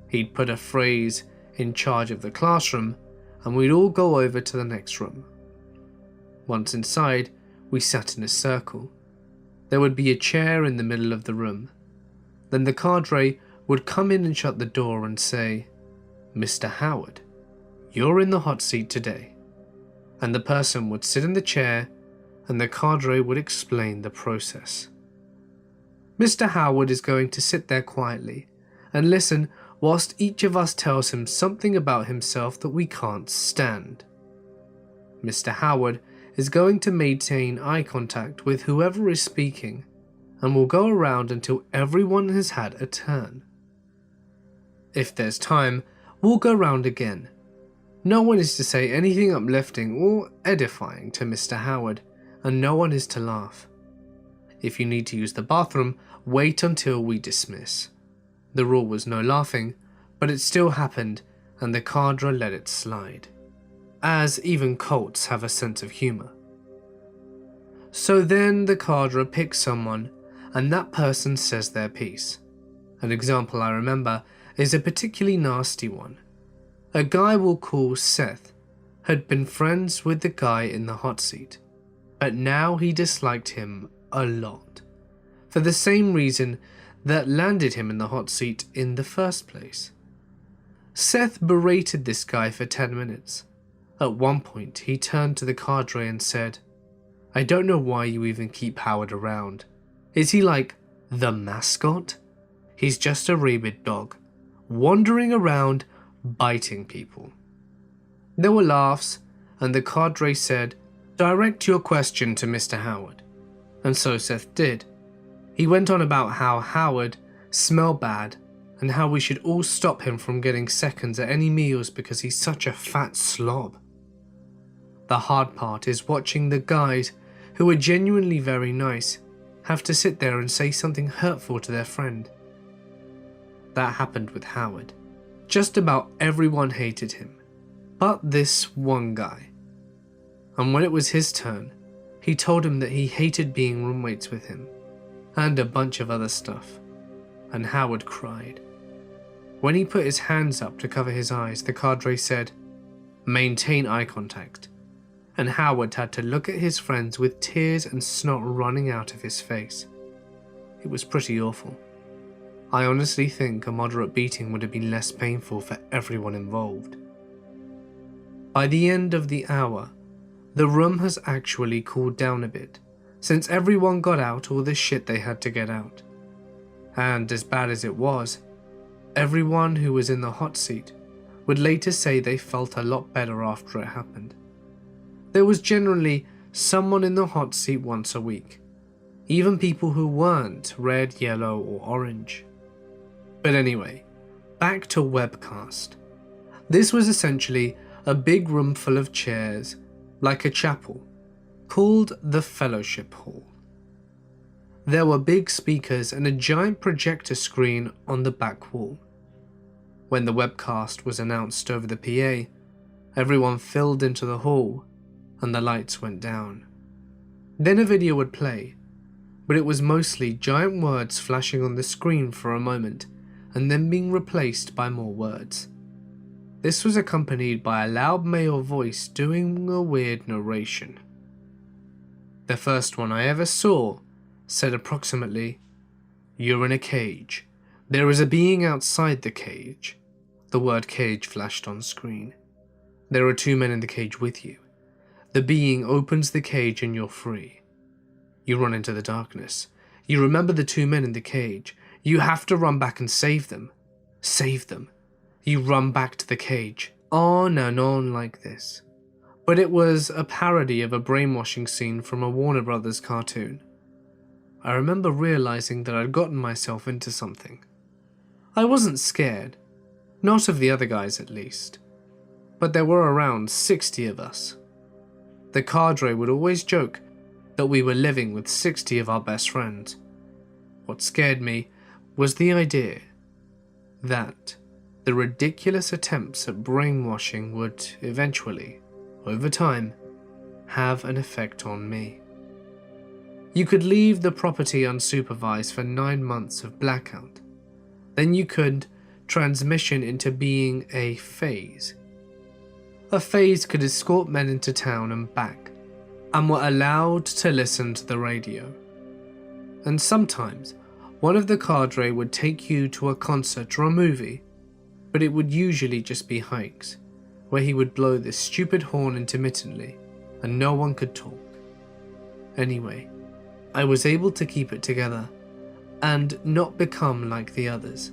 He'd put a phrase in charge of the classroom and we'd all go over to the next room. Once inside, we sat in a circle. There would be a chair in the middle of the room. Then the cadre would come in and shut the door and say, "Mr. Howard, you're in the hot seat today." And the person would sit in the chair and the cadre would explain the process. Mr. Howard is going to sit there quietly and listen whilst each of us tells him something about himself that we can't stand. Mr. Howard is going to maintain eye contact with whoever is speaking and will go around until everyone has had a turn. If there's time, we'll go round again. No one is to say anything uplifting or edifying to Mr. Howard, and no one is to laugh. If you need to use the bathroom, wait until we dismiss. The rule was no laughing, but it still happened and the cadre let it slide, as even cults have a sense of humour. So then the cadre picks someone and that person says their piece. An example I remember is a particularly nasty one. A guy we'll call Seth had been friends with the guy in the hot seat, but now he disliked him a lot, for the same reason that landed him in the hot seat in the first place. Seth berated this guy for 10 minutes. At one point, he turned to the cadre and said, "I don't know why you even keep Howard around. Is he like the mascot? He's just a rabid dog, wandering around, biting people." There were laughs, and the cadre said, "Direct your question to Mr. Howard." And so Seth did. He went on about how Howard smelled bad and how we should all stop him from getting seconds at any meals because he's such a fat slob. The hard part is watching the guys who are genuinely very nice have to sit there and say something hurtful to their friend. That happened with Howard. Just about everyone hated him, but this one guy. And when it was his turn, he told him that he hated being roommates with him, and a bunch of other stuff, and Howard cried. When he put his hands up to cover his eyes, the cadre said, "Maintain eye contact," and Howard had to look at his friends with tears and snot running out of his face. It was pretty awful. I honestly think a moderate beating would have been less painful for everyone involved. By the end of the hour, the room has actually cooled down a bit, since everyone got out all the shit they had to get out. And as bad as it was, everyone who was in the hot seat would later say they felt a lot better after it happened. There was generally someone in the hot seat once a week, even people who weren't red, yellow, or orange. But anyway, back to webcast. This was essentially a big room full of chairs, like a chapel, called the Fellowship Hall. There were big speakers and a giant projector screen on the back wall. When the webcast was announced over the PA, everyone filled into the hall and the lights went down. Then a video would play, but it was mostly giant words flashing on the screen for a moment and then being replaced by more words. This was accompanied by a loud male voice doing a weird narration. The first one I ever saw said approximately, "You're in a cage. There is a being outside the cage." The word cage flashed on screen. "There are 2 men in the cage with you. The being opens the cage and you're free. You run into the darkness. You remember the 2 men in the cage. You have to run back and save them. Save them. You run back to the cage." On and on like this. But it was a parody of a brainwashing scene from a Warner Brothers cartoon. I remember realizing that I'd gotten myself into something. I wasn't scared. Not of the other guys at least. But there were around 60 of us. The cadre would always joke that we were living with 60 of our best friends. What scared me was the idea that the ridiculous attempts at brainwashing would eventually, over time, have an effect on me. You could leave the property unsupervised for 9 months of blackout. Then you could transmission into being a phase. A phase could escort men into town and back, and were allowed to listen to the radio. And sometimes, one of the cadre would take you to a concert or a movie, but it would usually just be hikes, where he would blow this stupid horn intermittently, and no one could talk. Anyway, I was able to keep it together, and not become like the others.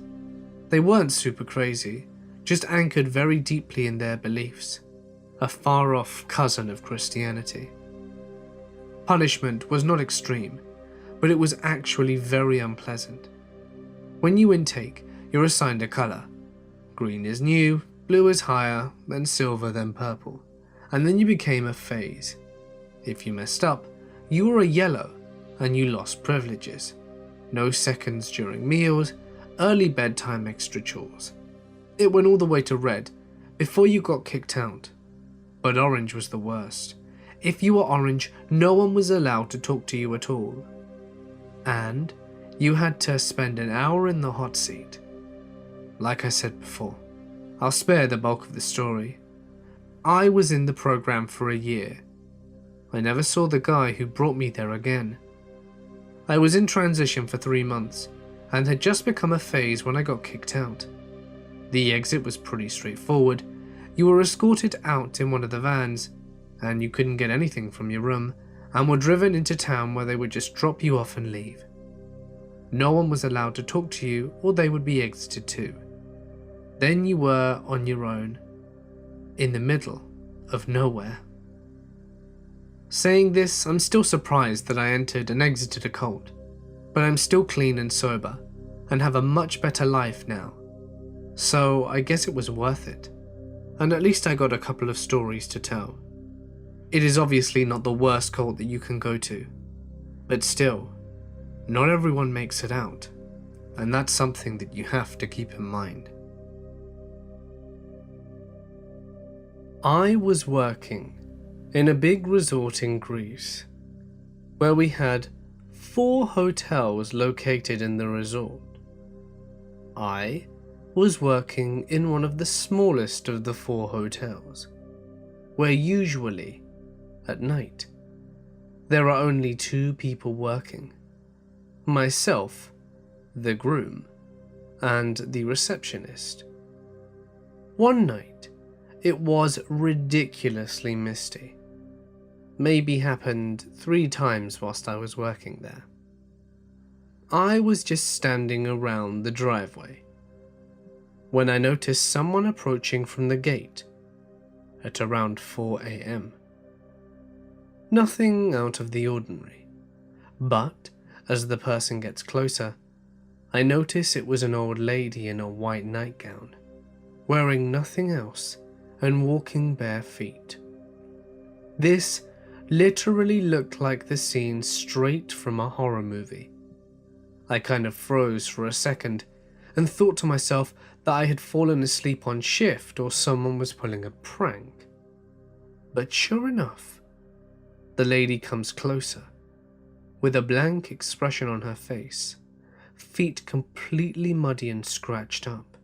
They weren't super crazy, just anchored very deeply in their beliefs, a far-off cousin of Christianity. Punishment was not extreme, but it was actually very unpleasant. When you intake, you're assigned a colour. Green is new, blue is higher, then silver, then purple, and then you became a phase. If you messed up, you were a yellow, and you lost privileges. No seconds during meals, early bedtime extra chores. It went all the way to red, before you got kicked out. But orange was the worst. If you were orange, no one was allowed to talk to you at all. And you had to spend an hour in the hot seat. like I said before, I'll spare the bulk of the story. I was in the program for a year. I never saw the guy who brought me there again. I was in transition for 3 months and had just become a phase when I got kicked out. The exit was pretty straightforward. You were escorted out in one of the vans, and you couldn't get anything from your room, and were driven into town where they would just drop you off and leave. No one was allowed to talk to you, or they would be exited too. Then you were on your own, in the middle of nowhere. Saying this, I'm still surprised that I entered and exited a cult, but I'm still clean and sober, and have a much better life now. So I guess it was worth it, and at least I got a couple of stories to tell. It is obviously not the worst cult that you can go to, but still, not everyone makes it out, and that's something that you have to keep in mind. I was working in a big resort in Greece, where we had 4 hotels located in the resort. I was working in one of the smallest of the 4 hotels, where usually, at night, there are only 2 people working. Myself, the groom, and the receptionist. One night, it was ridiculously misty. Maybe happened 3 times whilst I was working there. I was just standing around the driveway when I noticed someone approaching from the gate at around 4 a.m. Nothing out of the ordinary, but as the person gets closer, I notice it was an old lady in a white nightgown, wearing nothing else and walking bare feet. This literally looked like the scene straight from a horror movie. I kind of froze for a second and thought to myself that I had fallen asleep on shift or someone was pulling a prank. But sure enough, the lady comes closer, with a blank expression on her face, feet completely muddy and scratched up.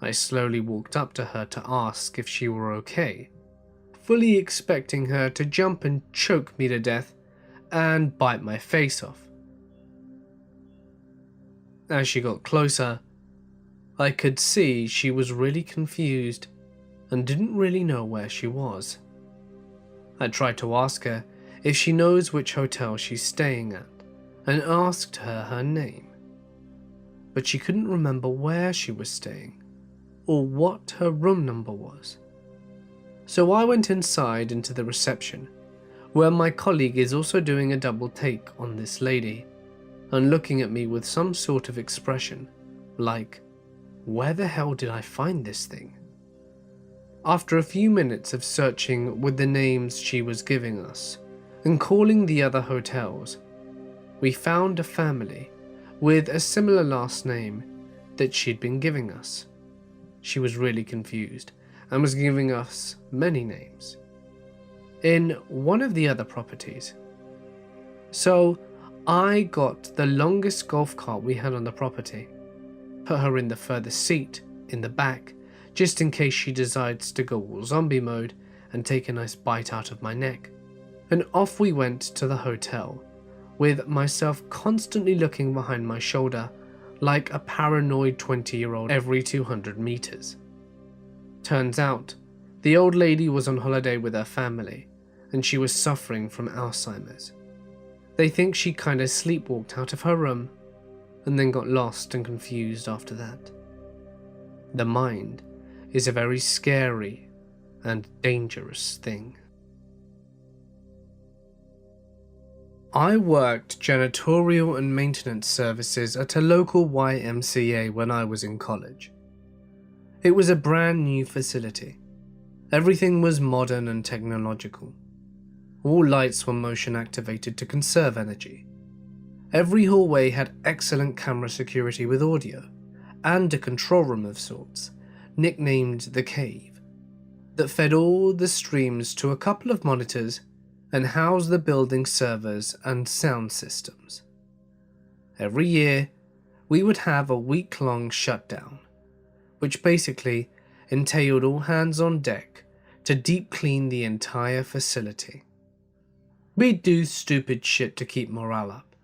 I slowly walked up to her to ask if she were okay, fully expecting her to jump and choke me to death and bite my face off. As she got closer, I could see she was really confused and didn't really know where she was. I tried to ask her if she knows which hotel she's staying at and asked her name, but she couldn't remember where she was staying or what her room number was. So I went inside into the reception, where my colleague is also doing a double take on this lady and looking at me with some sort of expression, like, where the hell did I find this thing? After a few minutes of searching with the names she was giving us and calling the other hotels, we found a family with a similar last name that she'd been giving us. She was really confused and was giving us many names in one of the other properties. So I got the longest golf cart we had on the property, put her in the furthest seat in the back, just in case she decides to go all zombie mode and take a nice bite out of my neck. And off we went to the hotel, with myself constantly looking behind my shoulder like a paranoid 20-year-old every 200 meters. Turns out, the old lady was on holiday with her family, and she was suffering from Alzheimer's. They think she kinda sleepwalked out of her room, and then got lost and confused after that. The mind is a very scary and dangerous thing. I worked janitorial and maintenance services at a local YMCA when I was in college. It was a brand new facility. Everything was modern and technological. All lights were motion activated to conserve energy. Every hallway had excellent camera security with audio, and a control room of sorts, nicknamed the Cave, that fed all the streams to a couple of monitors and housed the building's servers and sound systems. Every year, we would have a week-long shutdown, which basically entailed all hands on deck to deep clean the entire facility. We'd do stupid shit to keep morale up.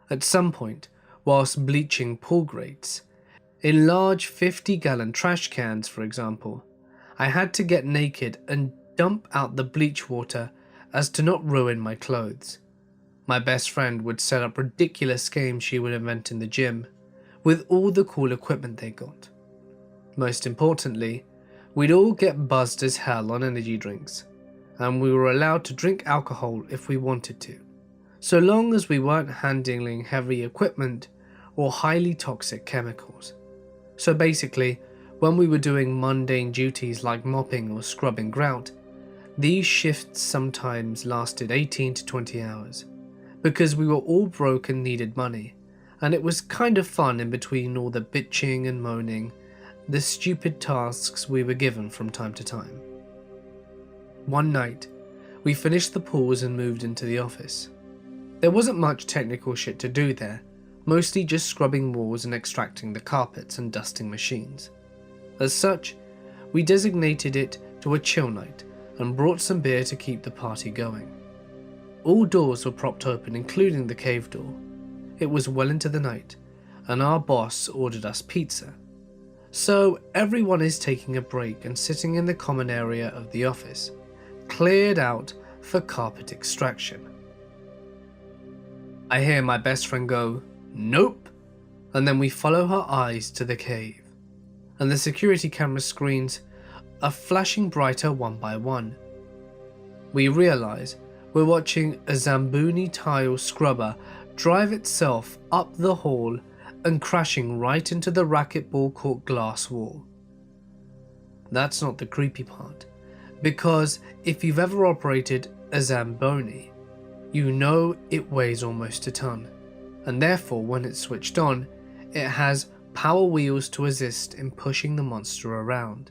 At some point, whilst bleaching pool grates, in large 50-gallon trash cans for example, I had to get naked and dump out the bleach water as to not ruin my clothes. My best friend would set up ridiculous games she would invent in the gym, with all the cool equipment they got. Most importantly, we'd all get buzzed as hell on energy drinks, and we were allowed to drink alcohol if we wanted to, so long as we weren't handling heavy equipment or highly toxic chemicals. So basically, when we were doing mundane duties like mopping or scrubbing grout, these shifts sometimes lasted 18 to 20 hours, because we were all broke and needed money, and it was kind of fun in between all the bitching and moaning, the stupid tasks we were given from time to time. One night, we finished the pools and moved into the office. There wasn't much technical shit to do there, mostly just scrubbing walls and extracting the carpets and dusting machines. As such, we designated it to a chill night and brought some beer to keep the party going. All doors were propped open, including the cave door. It was well into the night, and our boss ordered us pizza. So everyone is taking a break and sitting in the common area of the office, cleared out for carpet extraction. I hear my best friend go, "Nope," and then we follow her eyes to the cave, and the security camera screens are flashing brighter one by one. We realise we're watching a Zamboni tile scrubber drive itself up the hall and crashing right into the racquetball court glass wall. That's not the creepy part, because if you've ever operated a Zamboni, you know it weighs almost a ton, and therefore when it's switched on, it has power wheels to assist in pushing the monster around.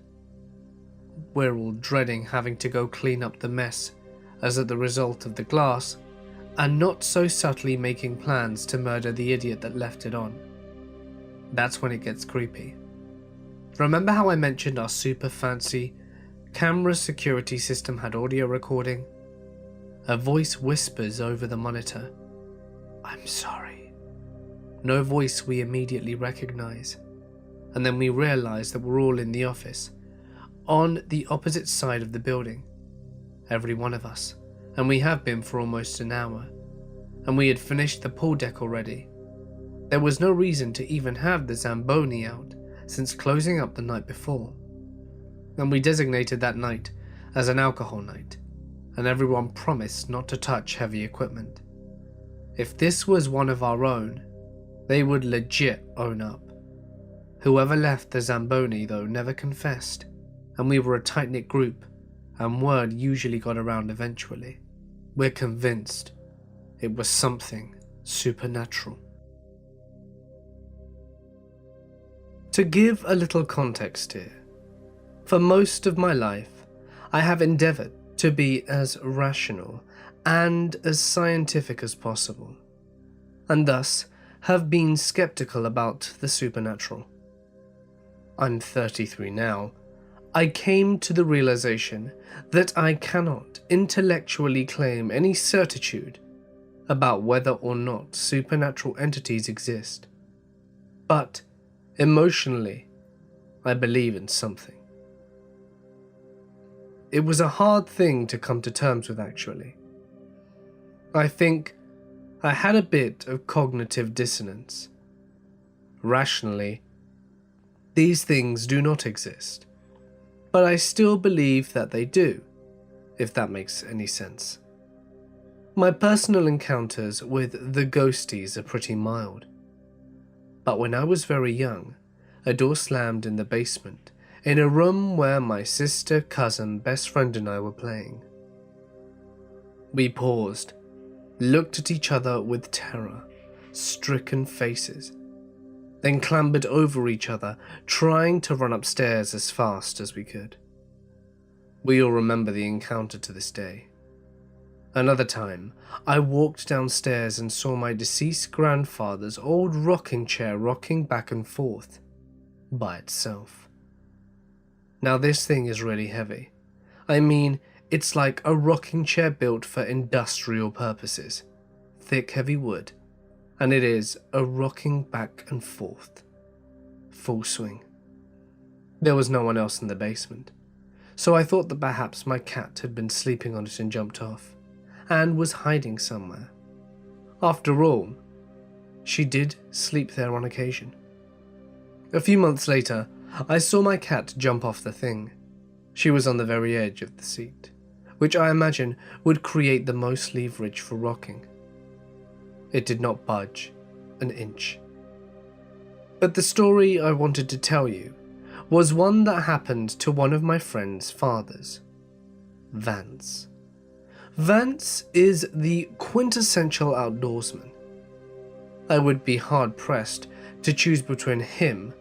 We're all dreading having to go clean up the mess, as at the result of the glass, and not so subtly making plans to murder the idiot that left it on. That's when it gets creepy. Remember how I mentioned our super fancy camera security system had audio recording? A voice whispers over the monitor, "I'm sorry." No voice we immediately recognize, and then we realize that we're all in the office, on the opposite side of the building. Every one of us, and we have been for almost an hour, and we had finished the pool deck already. There was no reason to even have the Zamboni out since closing up the night before, and we designated that night as an alcohol night, and everyone promised not to touch heavy equipment. If this was one of our own, they would legit own up. Whoever left the Zamboni though never confessed, and we were a tight-knit group, and word usually got around eventually. We're convinced it was something supernatural. To give a little context here, for most of my life, I have endeavoured to be as rational and as scientific as possible, and thus have been skeptical about the supernatural. I'm 33 now. I came to the realization that I cannot intellectually claim any certitude about whether or not supernatural entities exist, but emotionally, I believe in something. It was a hard thing to come to terms with, actually. I think I had a bit of cognitive dissonance. Rationally, these things do not exist, but I still believe that they do, if that makes any sense. My personal encounters with the ghosties are pretty mild, but when I was very young, a door slammed in the basement, in a room where my sister, cousin, best friend and I were playing. We paused, looked at each other with terror-stricken faces, then clambered over each other, trying to run upstairs as fast as we could. We all remember the encounter to this day. Another time, I walked downstairs and saw my deceased grandfather's old rocking chair rocking back and forth by itself. Now this thing is really heavy. I mean, it's like a rocking chair built for industrial purposes. Thick, heavy wood, and it is a rocking back and forth. Full swing. There was no one else in the basement, so I thought that perhaps my cat had been sleeping on it and jumped off, and was hiding somewhere. After all, she did sleep there on occasion. A few months later, I saw my cat jump off the thing. She was on the very edge of the seat, which I imagine would create the most leverage for rocking. It did not budge an inch. But the story I wanted to tell you was one that happened to one of my friend's fathers, Vance. Vance is the quintessential outdoorsman. I would be hard-pressed to choose between him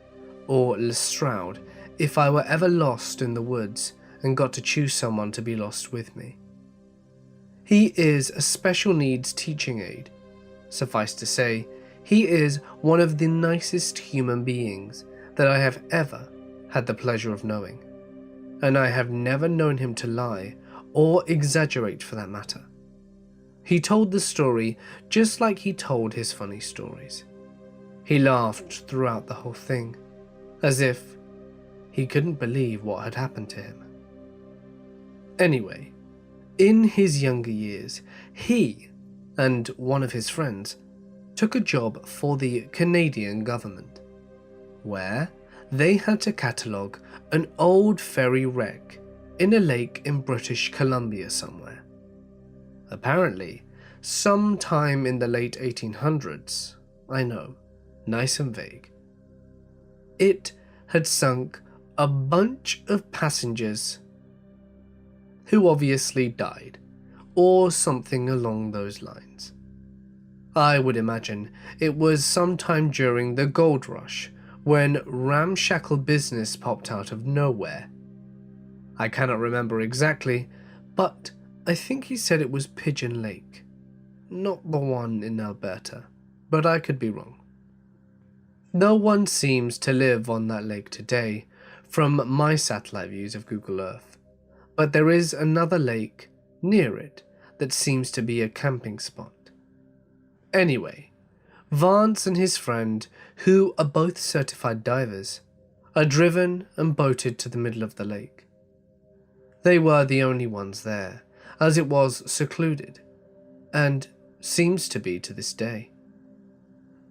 or Lestrade if I were ever lost in the woods and got to choose someone to be lost with me. He is a special needs teaching aide. Suffice to say, he is one of the nicest human beings that I have ever had the pleasure of knowing, and I have never known him to lie or exaggerate for that matter. He told the story just like he told his funny stories. He laughed throughout the whole thing, as if he couldn't believe what had happened to him. Anyway, in his younger years, he and one of his friends took a job for the Canadian government, where they had to catalogue an old ferry wreck in a lake in British Columbia somewhere. Apparently, sometime in the late 1800s, I know, nice and vague. It had sunk a bunch of passengers who obviously died, or something along those lines. I would imagine it was sometime during the gold rush when ramshackle business popped out of nowhere. I cannot remember exactly, but I think he said it was Pigeon Lake, not the one in Alberta, but I could be wrong. No one seems to live on that lake today, from my satellite views of Google Earth, but there is another lake near it that seems to be a camping spot. Anyway, Vance and his friend, who are both certified divers, are driven and boated to the middle of the lake. They were the only ones there, as it was secluded, and seems to be to this day.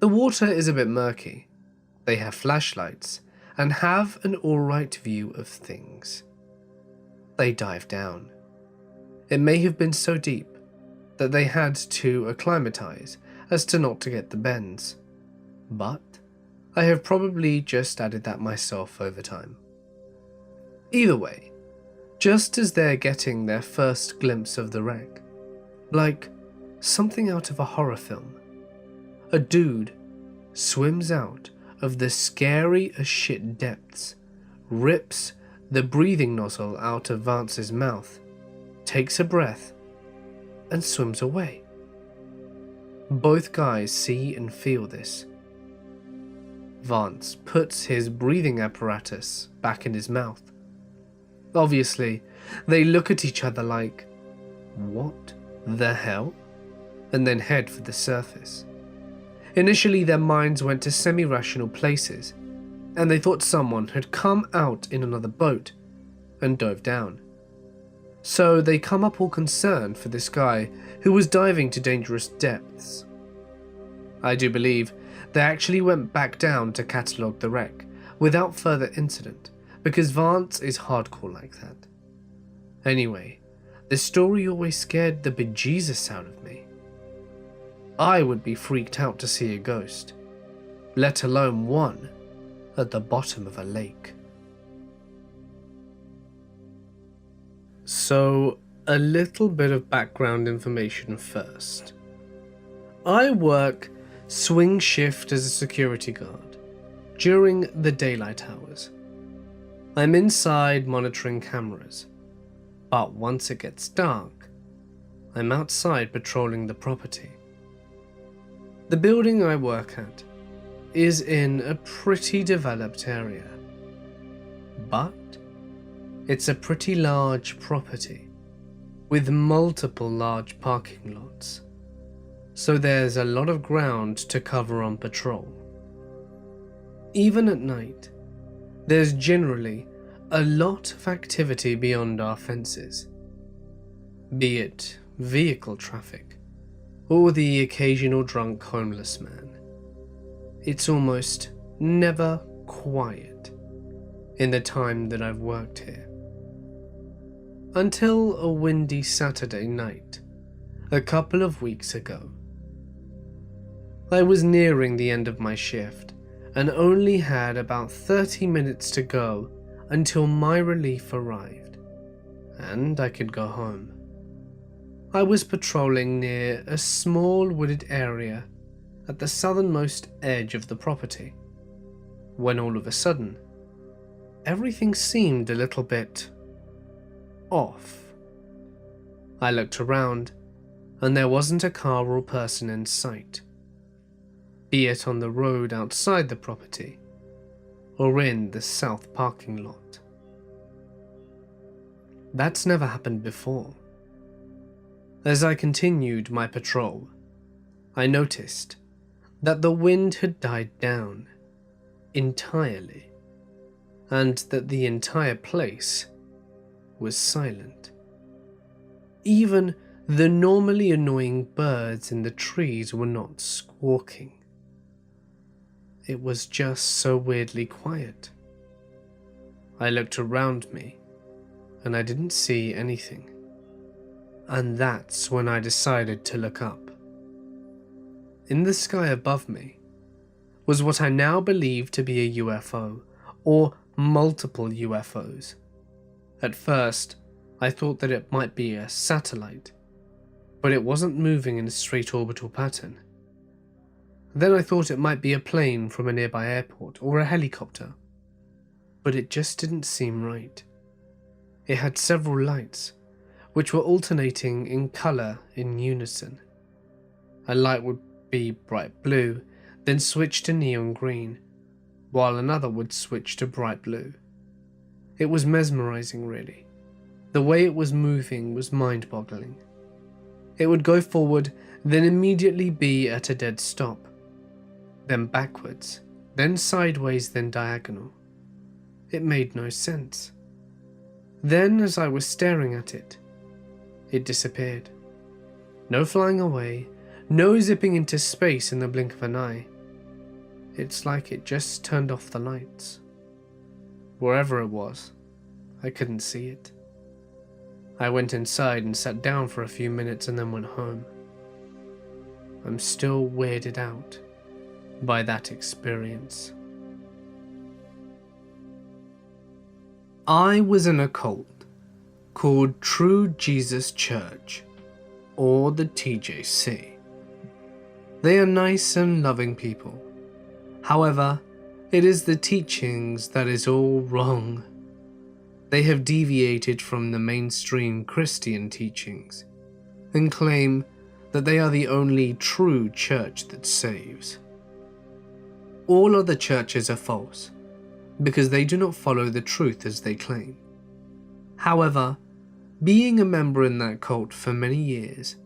The water is a bit murky. They have flashlights and have an alright view of things. They dive down. It may have been so deep that they had to acclimatise as to not to get the bends, but I have probably just added that myself over time. Either way, just as they're getting their first glimpse of the wreck, like something out of a horror film, a dude swims out of the scary as shit depths, rips the breathing nozzle out of Vance's mouth, takes a breath, and swims away. Both guys see and feel this. Vance puts his breathing apparatus back in his mouth. Obviously, they look at each other like, what the hell? And then head for the surface. Initially, their minds went to semi-rational places, and they thought someone had come out in another boat and dove down. So they come up all concerned for this guy who was diving to dangerous depths. I do believe they actually went back down to catalogue the wreck without further incident, because Vance is hardcore like that. Anyway, the story always scared the bejesus out of me. I would be freaked out to see a ghost, let alone one at the bottom of a lake. So, a little bit of background information first. I work swing shift as a security guard during the daylight hours. I'm inside monitoring cameras, but once it gets dark, I'm outside patrolling the property. The building I work at is in a pretty developed area, but it's a pretty large property with multiple large parking lots, so there's a lot of ground to cover on patrol. Even at night, there's generally a lot of activity beyond our fences, be it vehicle traffic or the occasional drunk homeless man. It's almost never quiet in the time that I've worked here. Until a windy Saturday night, a couple of weeks ago. I was nearing the end of my shift and only had about 30 minutes to go until my relief arrived, and I could go home. I was patrolling near a small wooded area at the southernmost edge of the property, when all of a sudden, everything seemed a little bit off. I looked around, and there wasn't a car or person in sight, be it on the road outside the property or in the south parking lot. That's never happened before. As I continued my patrol, I noticed that the wind had died down entirely, and that the entire place was silent. Even the normally annoying birds in the trees were not squawking. It was just so weirdly quiet. I looked around me, and I didn't see anything. And that's when I decided to look up. In the sky above me was what I now believe to be a UFO, or multiple UFOs. At first, I thought that it might be a satellite, but it wasn't moving in a straight orbital pattern. Then I thought it might be a plane from a nearby airport or a helicopter, but it just didn't seem right. It had several lights, which were alternating in colour in unison. A light would be bright blue, then switch to neon green, while another would switch to bright blue. It was mesmerizing, really. The way it was moving was mind-boggling. It would go forward, then immediately be at a dead stop, then backwards, then sideways, then diagonal. It made no sense. Then, as I was staring at it, it disappeared. No flying away, no zipping into space in the blink of an eye. It's like it just turned off the lights. Wherever it was, I couldn't see it. I went inside and sat down for a few minutes and then went home. I'm still weirded out by that experience. I was in a cult called True Jesus Church, or the TJC. They are nice and loving people. However, it is the teachings that is all wrong. They have deviated from the mainstream Christian teachings and claim that they are the only true church that saves. All other churches are false because they do not follow the truth as they claim. However, being a member in that cult for many years,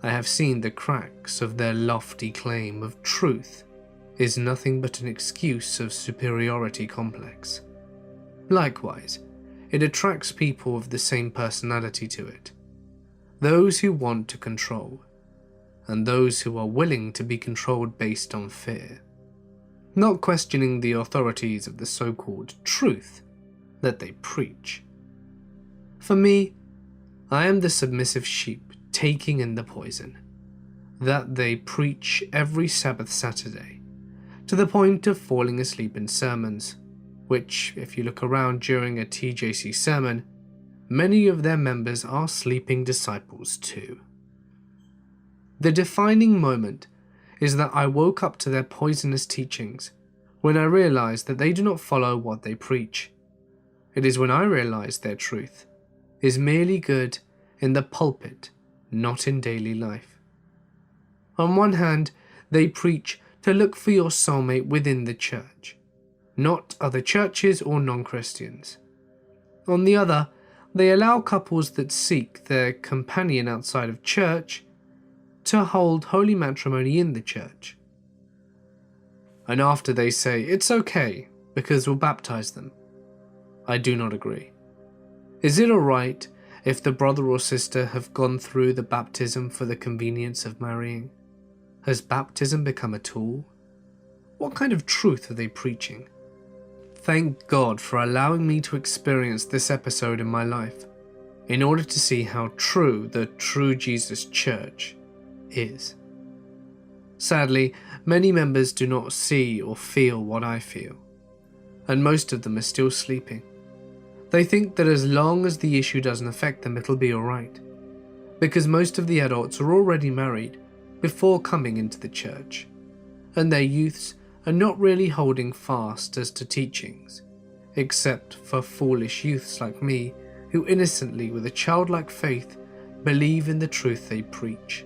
I have seen the cracks of their lofty claim of truth is nothing but an excuse of superiority complex. Likewise, it attracts people of the same personality to it, those who want to control, and those who are willing to be controlled based on fear, not questioning the authorities of the so-called truth that they preach. For me, I am the submissive sheep taking in the poison that they preach every Sabbath Saturday, to the point of falling asleep in sermons, which, if you look around during a TJC sermon, many of their members are sleeping disciples too. The defining moment is that I woke up to their poisonous teachings when I realized that they do not follow what they preach. It is when I realized their truth is merely good in the pulpit, not in daily life. On one hand, they preach to look for your soulmate within the church, not other churches or non-Christians. On the other, they allow couples that seek their companion outside of church to hold holy matrimony in the church. And after they say it's okay because we'll baptize them. I do not agree. Is it alright if the brother or sister have gone through the baptism for the convenience of marrying? Has baptism become a tool? What kind of truth are they preaching? Thank God for allowing me to experience this episode in my life, in order to see how true the true Jesus Church is. Sadly, many members do not see or feel what I feel, and most of them are still sleeping. They think that as long as the issue doesn't affect them, it'll be alright, because most of the adults are already married before coming into the church, and their youths are not really holding fast as to teachings, except for foolish youths like me who innocently, with a childlike faith, believe in the truth they preach.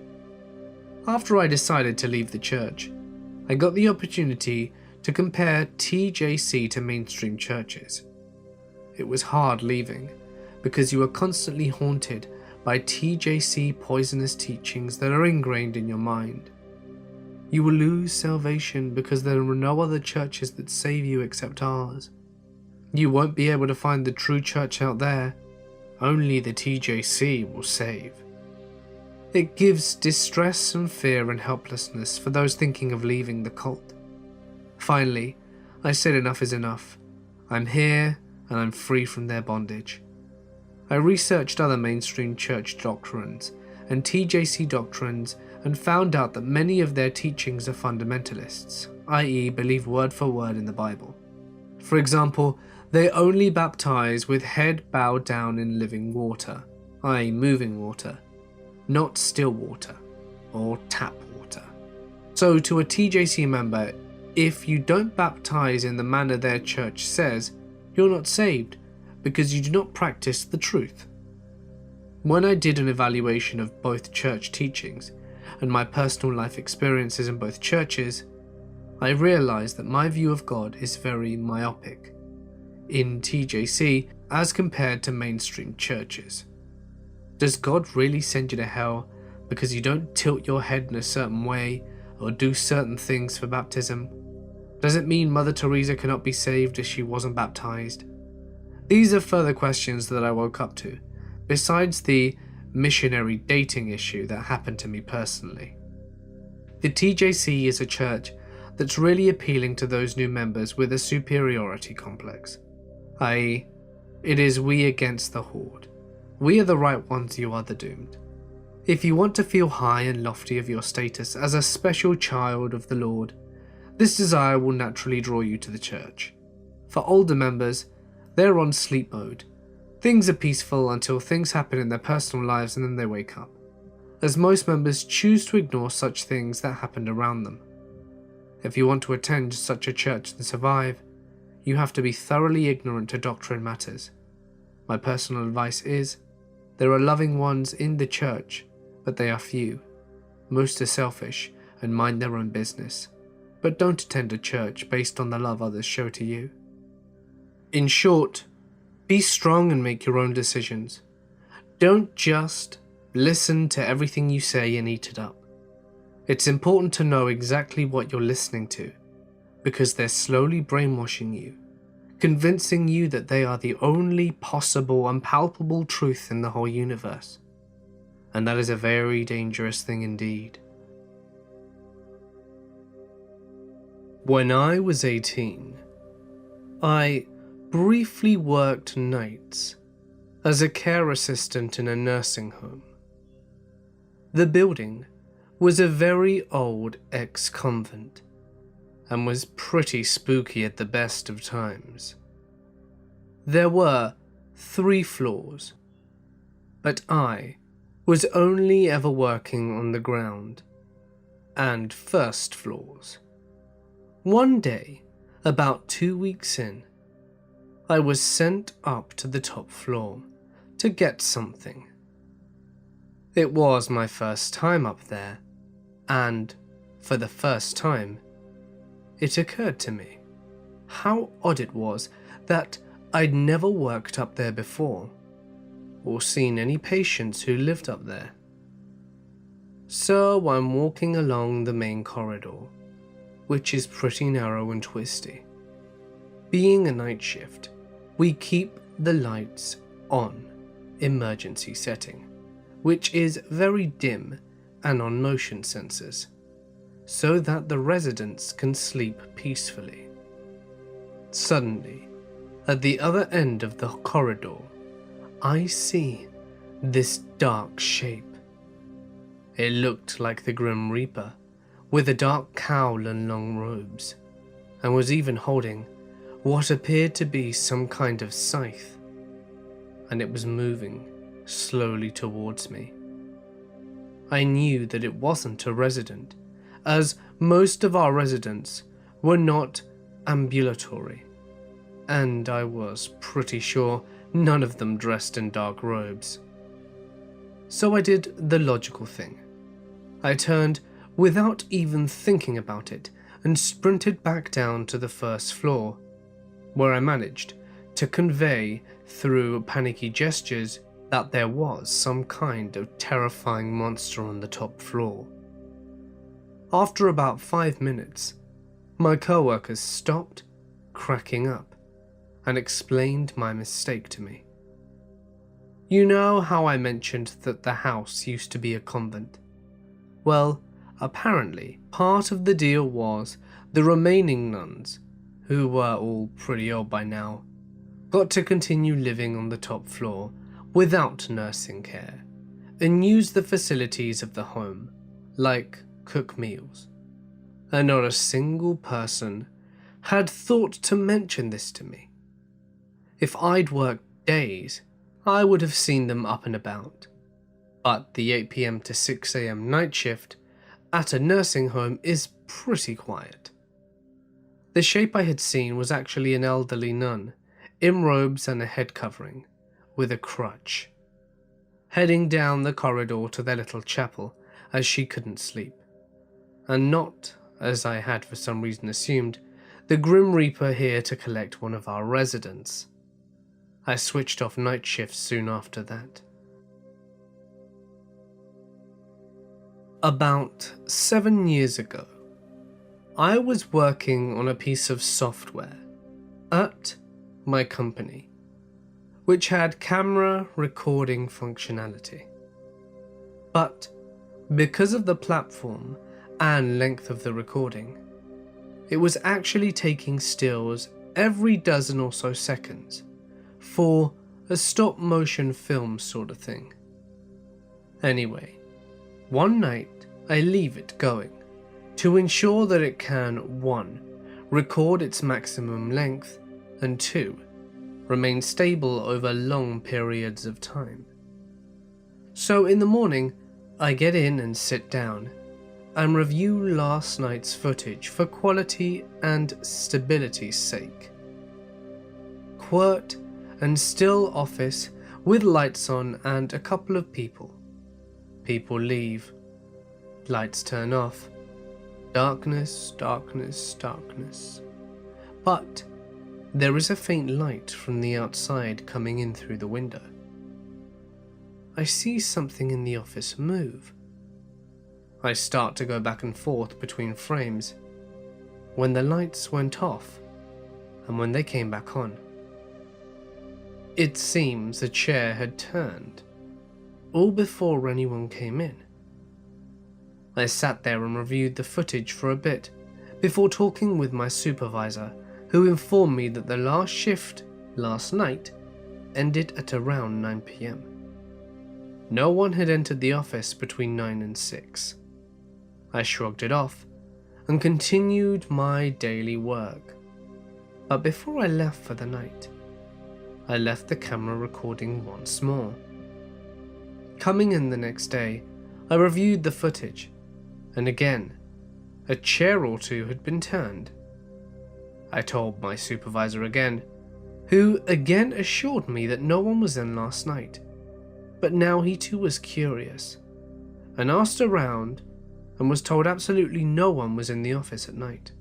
After I decided to leave the church, I got the opportunity to compare TJC to mainstream churches. It was hard leaving, because you are constantly haunted by TJC poisonous teachings that are ingrained in your mind. You will lose salvation because there are no other churches that save you except ours. You won't be able to find the true church out there. Only the TJC will save. It gives distress and fear and helplessness for those thinking of leaving the cult. Finally, I said enough is enough. I'm here and I'm free from their bondage. I researched other mainstream church doctrines and TJC doctrines and found out that many of their teachings are fundamentalists, i.e. believe word for word in the Bible. For example, they only baptize with head bowed down in living water, i.e. moving water, not still water or tap water. So to a TJC member, if you don't baptize in the manner their church says, you're not saved because you do not practice the truth. When I did an evaluation of both church teachings and my personal life experiences in both churches, I realized that my view of God is very myopic in TJC as compared to mainstream churches. Does God really send you to hell because you don't tilt your head in a certain way or do certain things for baptism? Does it mean Mother Teresa cannot be saved as she wasn't baptized? These are further questions that I woke up to, besides the missionary dating issue that happened to me personally. The TJC is a church that's really appealing to those new members with a superiority complex, i.e., it is we against the horde. We are the right ones, you are the doomed. If you want to feel high and lofty of your status as a special child of the Lord, this desire will naturally draw you to the church. For older members, they're on sleep mode. Things are peaceful until things happen in their personal lives and then they wake up, as most members choose to ignore such things that happened around them. If you want to attend such a church and survive, you have to be thoroughly ignorant to doctrine matters. My personal advice is, there are loving ones in the church, but they are few. Most are selfish and mind their own business, but don't attend a church based on the love others show to you. In short, be strong and make your own decisions. Don't just listen to everything you say and eat it up. It's important to know exactly what you're listening to, because they're slowly brainwashing you, convincing you that they are the only possible and palpable truth in the whole universe. And that is a very dangerous thing indeed. When I was 18, I briefly worked nights as a care assistant in a nursing home. The building was a very old ex-convent and was pretty spooky at the best of times. There were 3 floors, but I was only ever working on the ground and first floors. One day, about 2 weeks in, I was sent up to the top floor to get something. It was my first time up there, and for the first time, it occurred to me how odd it was that I'd never worked up there before, or seen any patients who lived up there. So I'm walking along the main corridor, which is pretty narrow and twisty. Being a night shift, we keep the lights on emergency setting, which is very dim and on motion sensors, so that the residents can sleep peacefully. Suddenly, at the other end of the corridor, I see this dark shape. It looked like the Grim Reaper, with a dark cowl and long robes, and was even holding what appeared to be some kind of scythe, and it was moving slowly towards me. I knew that it wasn't a resident, as most of our residents were not ambulatory, and I was pretty sure none of them dressed in dark robes. So I did the logical thing. I turned without even thinking about it and sprinted back down to the first floor, where I managed to convey through panicky gestures that there was some kind of terrifying monster on the top floor. After about 5 minutes, my co-workers stopped cracking up and explained my mistake to me. You know how I mentioned that the house used to be a convent? Well, apparently part of the deal was the remaining nuns, who were all pretty old by now, got to continue living on the top floor without nursing care and use the facilities of the home, like cook meals. And not a single person had thought to mention this to me. If I'd worked days, I would have seen them up and about. But the 8 PM to 6 AM night shift at a nursing home is pretty quiet. The shape I had seen was actually an elderly nun, in robes and a head covering, with a crutch, heading down the corridor to their little chapel as she couldn't sleep. And not, as I had for some reason assumed, the Grim Reaper here to collect one of our residents. I switched off night shifts soon after that. About 7 years ago, I was working on a piece of software at my company, which had camera recording functionality. But because of the platform and length of the recording, it was actually taking stills every dozen or so seconds for a stop-motion film sort of thing. Anyway, one night I leave it going to ensure that it can 1. Record its maximum length, and 2. Remain stable over long periods of time. So in the morning, I get in and sit down and review last night's footage for quality and stability's sake. Quiet and still office with lights on and a couple of people. People leave. Lights turn off. Darkness, darkness, darkness. But there is a faint light from the outside coming in through the window. I see something in the office move. I start to go back and forth between frames when the lights went off and when they came back on. It seems a chair had turned, all before anyone came in. I sat there and reviewed the footage for a bit before talking with my supervisor, who informed me that the last shift last night ended at around 9 PM. No one had entered the office between 9 and 6. I shrugged it off and continued my daily work. But before I left for the night, I left the camera recording once more. Coming in the next day, I reviewed the footage, and again, a chair or two had been turned. I told my supervisor again, who again assured me that no one was in last night, but now he too was curious and asked around and was told absolutely no one was in the office at night.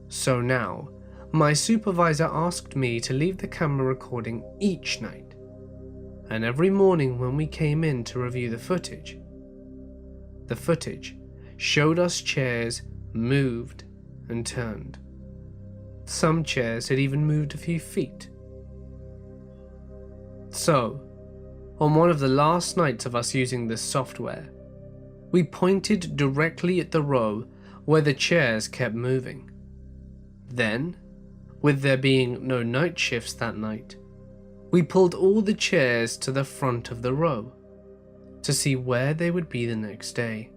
So now, my supervisor asked me to leave the camera recording each night, and every morning when we came in to review the footage showed us chairs moved and turned. Some chairs had even moved a few feet. So, on one of the last nights of us using this software, we pointed directly at the row where the chairs kept moving. Then, with there being no night shifts that night, we pulled all the chairs to the front of the row to see where they would be the next day.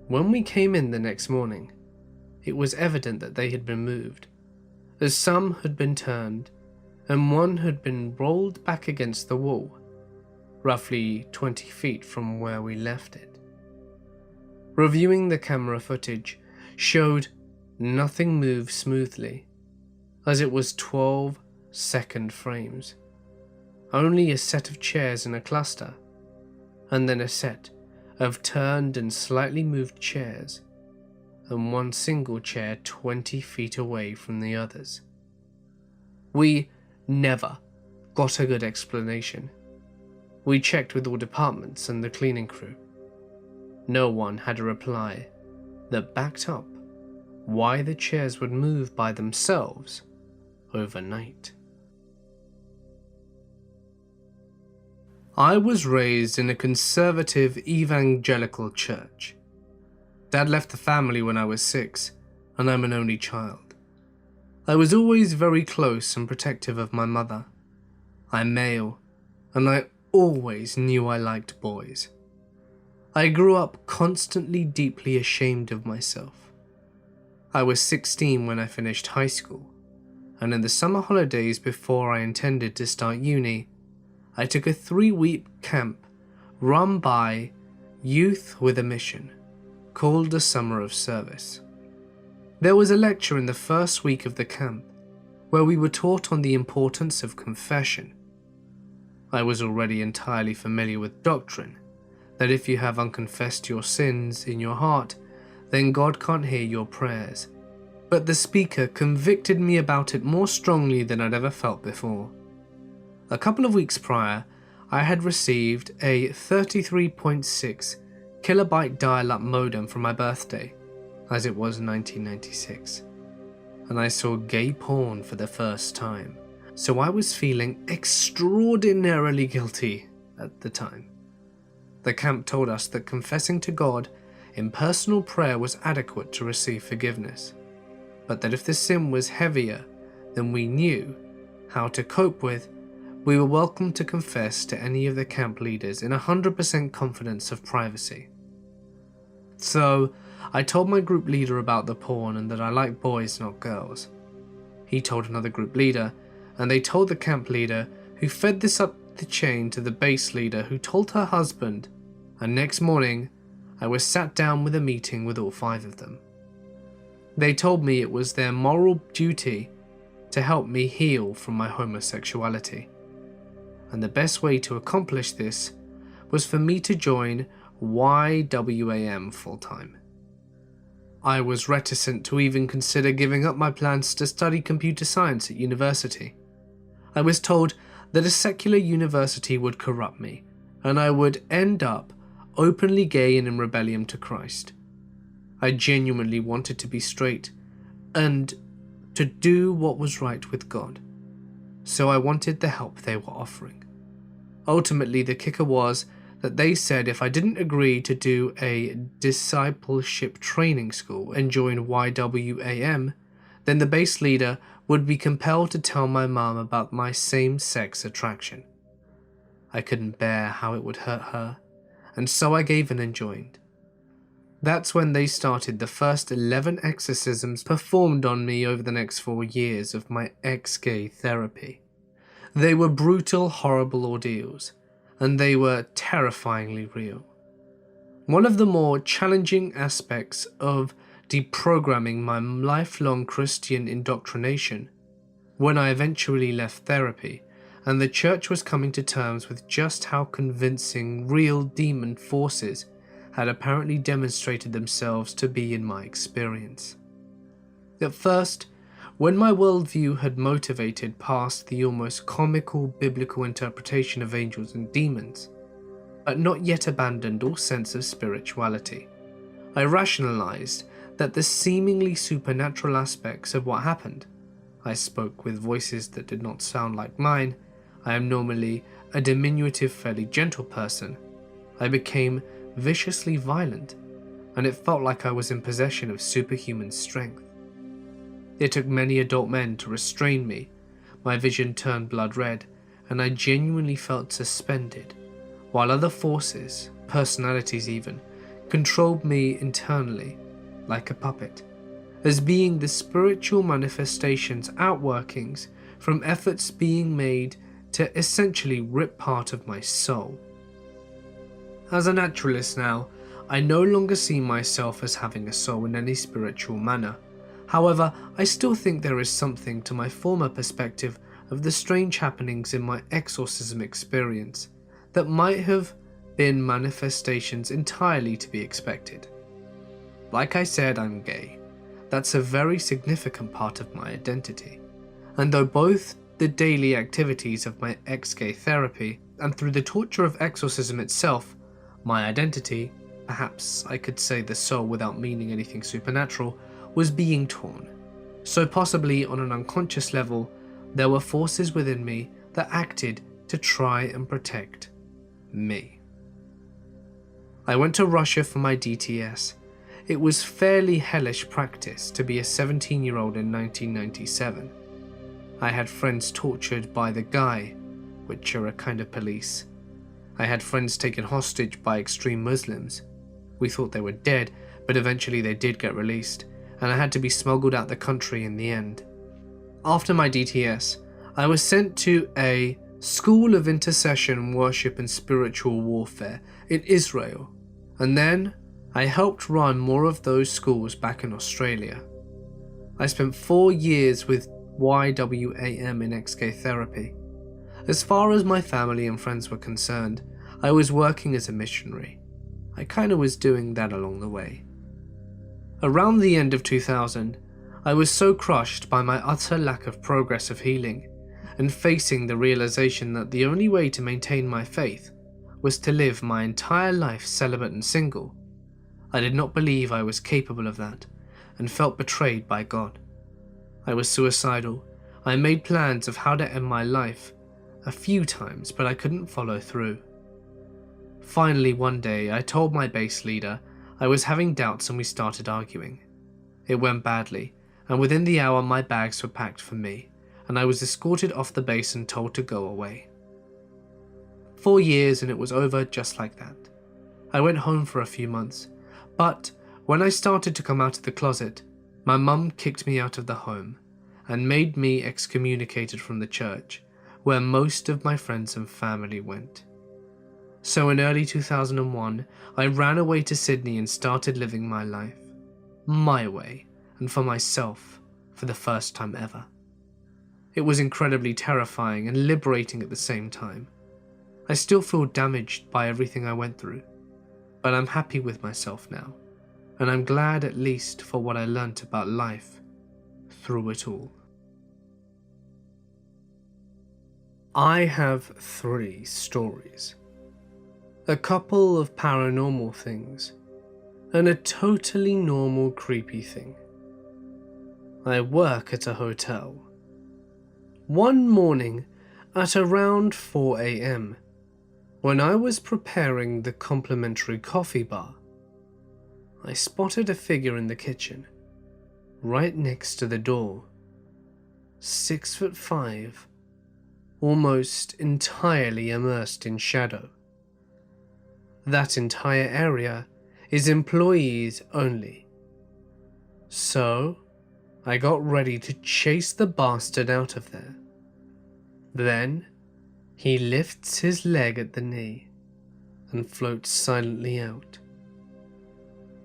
When we came in the next morning, it was evident that they had been moved, as some had been turned and one had been rolled back against the wall, roughly 20 feet from where we left it. Reviewing the camera footage showed nothing moved smoothly, as it was 12-second frames, only a set of chairs in a cluster, and then a set of turned and slightly moved chairs, and one single chair 20 feet away from the others. We never got a good explanation. We checked with all departments and the cleaning crew. No one had a reply that backed up why the chairs would move by themselves overnight. I was raised in a conservative evangelical church. Dad left the family when I was 6, and I'm an only child. I was always very close and protective of my mother. I'm male, and I always knew I liked boys. I grew up constantly deeply ashamed of myself. I was 16 when I finished high school, and in the summer holidays before I intended to start uni, I took a 3-week camp run by Youth with a Mission, called the Summer of Service. There was a lecture in the first week of the camp where we were taught on the importance of confession. I was already entirely familiar with doctrine, that if you have unconfessed your sins in your heart, then God can't hear your prayers. But the speaker convicted me about it more strongly than I'd ever felt before. A couple of weeks prior, I had received a 33.6 kilobyte dial-up modem for my birthday, as it was 1996, and I saw gay porn for the first time, so I was feeling extraordinarily guilty at the time. The camp told us that confessing to God in personal prayer was adequate to receive forgiveness, but that if the sin was heavier than we knew how to cope with, we were welcome to confess to any of the camp leaders in 100% confidence of privacy. So, I told my group leader about the porn and that I like boys, not girls. He told another group leader, and they told the camp leader, who fed this up the chain to the base leader, who told her husband, and next morning, I was sat down with a meeting with all 5 of them. They told me it was their moral duty to help me heal from my homosexuality, and the best way to accomplish this was for me to join YWAM full-time. I was reticent to even consider giving up my plans to study computer science at university. I was told that a secular university would corrupt me, and I would end up openly gay and in rebellion to Christ. I genuinely wanted to be straight and to do what was right with God, so I wanted the help they were offering. Ultimately, the kicker was that they said if I didn't agree to do a discipleship training school and join YWAM, then the base leader would be compelled to tell my mom about my same-sex attraction. I couldn't bear how it would hurt her, and so I gave in and joined. That's when they started the first 11 exorcisms performed on me over the next 4 years of my ex-gay therapy. They were brutal, horrible ordeals, and they were terrifyingly real. One of the more challenging aspects of deprogramming my lifelong Christian indoctrination, when I eventually left therapy and the church was coming to terms with just how convincing real demon forces had apparently demonstrated themselves to be in my experience. At first, when my worldview had motivated past the almost comical biblical interpretation of angels and demons, but not yet abandoned all sense of spirituality, I rationalized that the seemingly supernatural aspects of what happened. I spoke with voices that did not sound like mine. I am normally a diminutive, fairly gentle person. I became viciously violent, and it felt like I was in possession of superhuman strength. It took many adult men to restrain me. My vision turned blood red, and I genuinely felt suspended, while other forces, personalities even, controlled me internally, like a puppet, as being the spiritual manifestations outworkings from efforts being made to essentially rip part of my soul. As a naturalist now, I no longer see myself as having a soul in any spiritual manner. However, I still think there is something to my former perspective of the strange happenings in my exorcism experience that might have been manifestations entirely to be expected. Like I said, I'm gay. That's a very significant part of my identity. And though both the daily activities of my ex-gay therapy and through the torture of exorcism itself, my identity, perhaps I could say the soul without meaning anything supernatural, was being torn. So possibly on an unconscious level, there were forces within me that acted to try and protect me. I went to Russia for my DTS. It was fairly hellish practice to be a 17-year-old in 1997. I had friends tortured by the Guy, which are a kind of police. I had friends taken hostage by extreme Muslims. We thought they were dead, but eventually they did get released, and I had to be smuggled out the country in the end. After my DTS, I was sent to a School of Intercession, Worship and Spiritual Warfare in Israel, and then I helped run more of those schools back in Australia. I spent 4 years with YWAM in ex-gay therapy. As far as my family and friends were concerned, I was working as a missionary. I kinda was doing that along the way. Around the end of 2000, I was so crushed by my utter lack of progress of healing, and facing the realization that the only way to maintain my faith was to live my entire life celibate and single. I did not believe I was capable of that, and felt betrayed by God. I was suicidal. I made plans of how to end my life a few times, but I couldn't follow through. Finally, one day, I told my base leader I was having doubts and we started arguing. It went badly, and within the hour my bags were packed for me, and I was escorted off the base and told to go away. 4 years and it was over just like that. I went home for a few months, but when I started to come out of the closet, my mum kicked me out of the home and made me excommunicated from the church, where most of my friends and family went. So in early 2001, I ran away to Sydney and started living my life, my way, and for myself, for the first time ever. It was incredibly terrifying and liberating at the same time. I still feel damaged by everything I went through, but I'm happy with myself now, and I'm glad at least for what I learnt about life through it all. I have 3 stories. A couple of paranormal things, and a totally normal creepy thing. I work at a hotel. One morning at around 4 AM, when I was preparing the complimentary coffee bar, I spotted a figure in the kitchen, right next to the door. 6'5", almost entirely immersed in shadow. That entire area is employees only. So, I got ready to chase the bastard out of there. Then, he lifts his leg at the knee and floats silently out.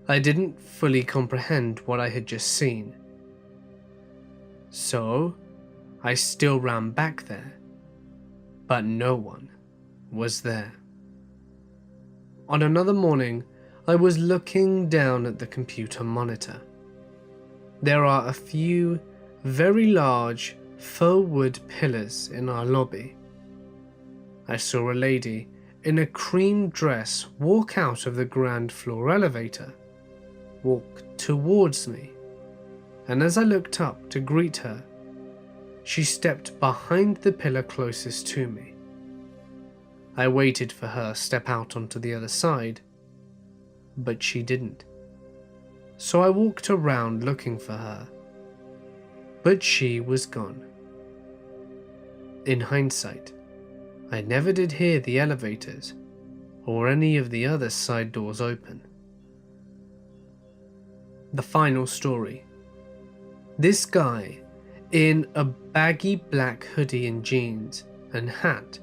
I didn't fully comprehend what I had just seen. So, I still ran back there. but no one was there. On another morning, I was looking down at the computer monitor. There are a few very large faux wood pillars in our lobby. I saw a lady in a cream dress walk out of the ground floor elevator, walk towards me, and as I looked up to greet her, she stepped behind the pillar closest to me. I waited for her to step out onto the other side, but she didn't. So I walked around looking for her, but she was gone. In hindsight, I never did hear the elevators or any of the other side doors open. The final story. This guy, in a baggy black hoodie and jeans and hat,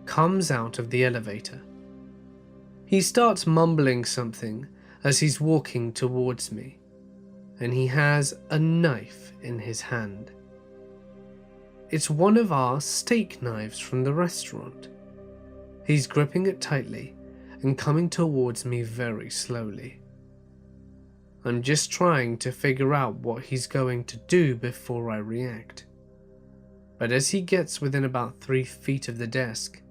comes out of the elevator. He starts mumbling something as he's walking towards me, and he has a knife in his hand. It's one of our steak knives from the restaurant. He's gripping it tightly and coming towards me very slowly. I'm just trying to figure out what he's going to do before I react. But as he gets within about 3 feet of the desk,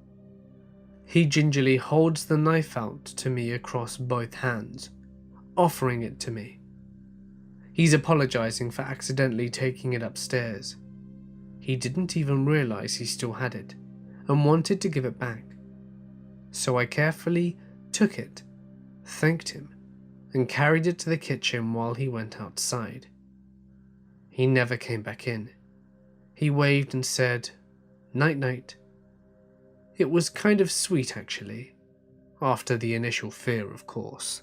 he gingerly holds the knife out to me across both hands, offering it to me. He's apologizing for accidentally taking it upstairs. He didn't even realize he still had it and wanted to give it back. So I carefully took it, thanked him, and carried it to the kitchen while he went outside. He never came back in. He waved and said, "Night night." It was kind of sweet actually, after the initial fear of course.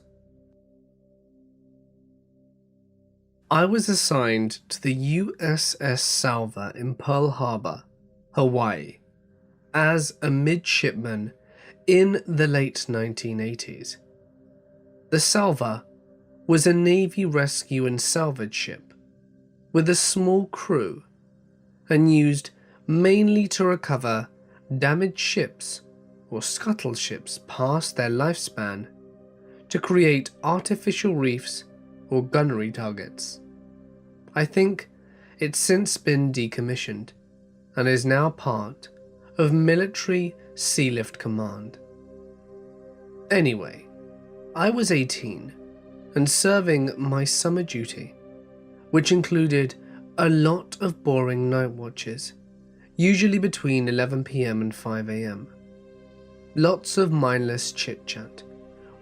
I was assigned to the USS Salva in Pearl Harbor, Hawaii, as a midshipman in the late 1980s. The Salva was a Navy rescue and salvage ship with a small crew and used mainly to recover damaged ships or scuttle ships past their lifespan to create artificial reefs or gunnery targets. I think it's since been decommissioned and is now part of Military Sealift Command. Anyway, I was 18 and serving my summer duty, which included a lot of boring night watches, usually between 11 PM and 5 AM. Lots of mindless chit-chat,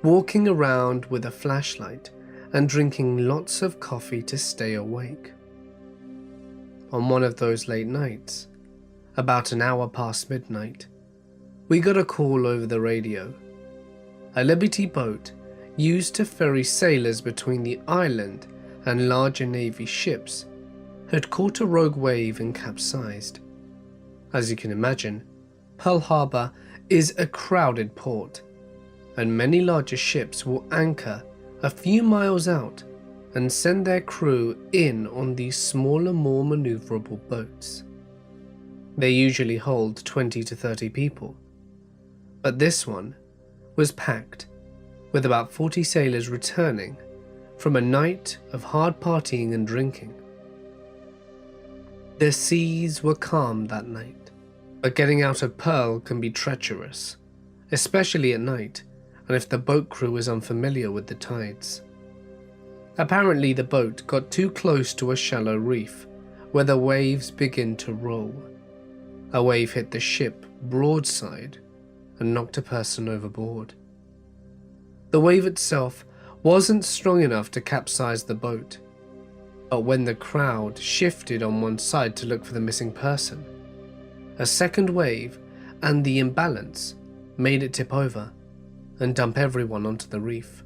walking around with a flashlight and drinking lots of coffee to stay awake. On one of those late nights, about an hour past midnight, we got a call over the radio. A Liberty boat used to ferry sailors between the island and larger Navy ships had caught a rogue wave and capsized. As you can imagine, Pearl Harbor is a crowded port, and many larger ships will anchor a few miles out and send their crew in on these smaller, more maneuverable boats. They usually hold 20 to 30 people, but this one was packed with about 40 sailors returning from a night of hard partying and drinking. The seas were calm that night, but getting out of Pearl can be treacherous, especially at night and if the boat crew is unfamiliar with the tides. Apparently the boat got too close to a shallow reef where the waves begin to roll. A wave hit the ship broadside and knocked a person overboard. The wave itself wasn't strong enough to capsize the boat, but when the crowd shifted on one side to look for the missing person, a second wave and the imbalance made it tip over and dump everyone onto the reef.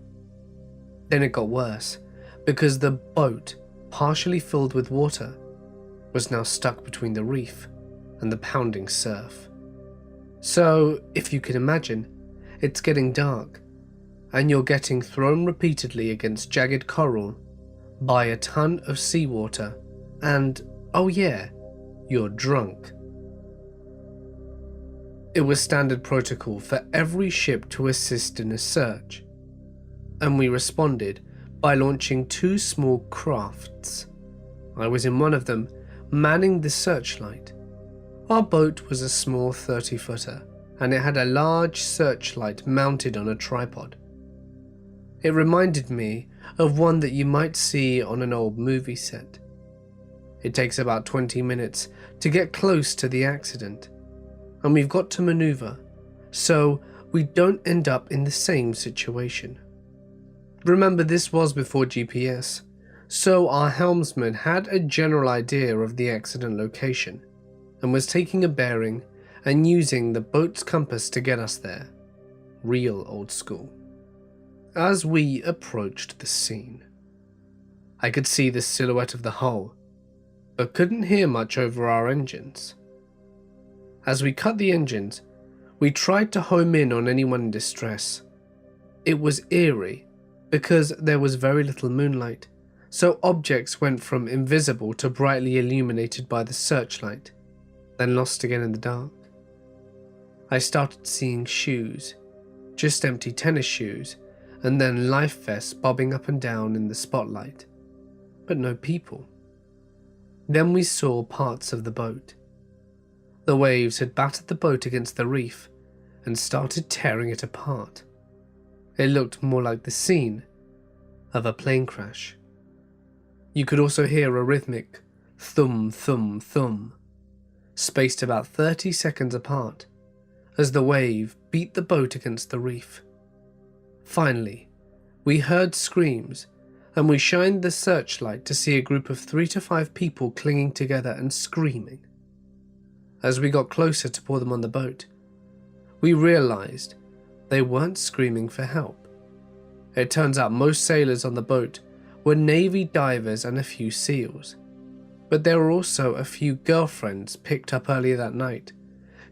Then it got worse, because the boat, partially filled with water, was now stuck between the reef and the pounding surf. So, if you can imagine, it's getting dark, and you're getting thrown repeatedly against jagged coral by a ton of seawater, and, oh yeah, you're drunk. It was standard protocol for every ship to assist in a search, and we responded by launching 2 small crafts. I was in one of them, manning the searchlight. Our boat was a small 30-footer, and it had a large searchlight mounted on a tripod. It reminded me of one that you might see on an old movie set. It takes about 20 minutes to get close to the accident, and we've got to maneuver so we don't end up in the same situation. Remember, this was before GPS, so our helmsman had a general idea of the accident location and was taking a bearing and using the boat's compass to get us there. Real old school. As we approached the scene, I could see the silhouette of the hull, but couldn't hear much over our engines. As we cut the engines, we tried to home in on anyone in distress. It was eerie because there was very little moonlight, so objects went from invisible to brightly illuminated by the searchlight, then lost again in the dark. I started seeing shoes, just empty tennis shoes, and then life vests bobbing up and down in the spotlight, but no people. Then we saw parts of the boat. The waves had battered the boat against the reef and started tearing it apart. It looked more like the scene of a plane crash. You could also hear a rhythmic thum thum thum, spaced about 30 seconds apart, as the wave beat the boat against the reef. Finally, we heard screams, and we shined the searchlight to see a group of 3 to 5 people clinging together and screaming. As we got closer to pour them on the boat, we realized they weren't screaming for help. It turns out most sailors on the boat were Navy divers and a few SEALs, but there were also a few girlfriends picked up earlier that night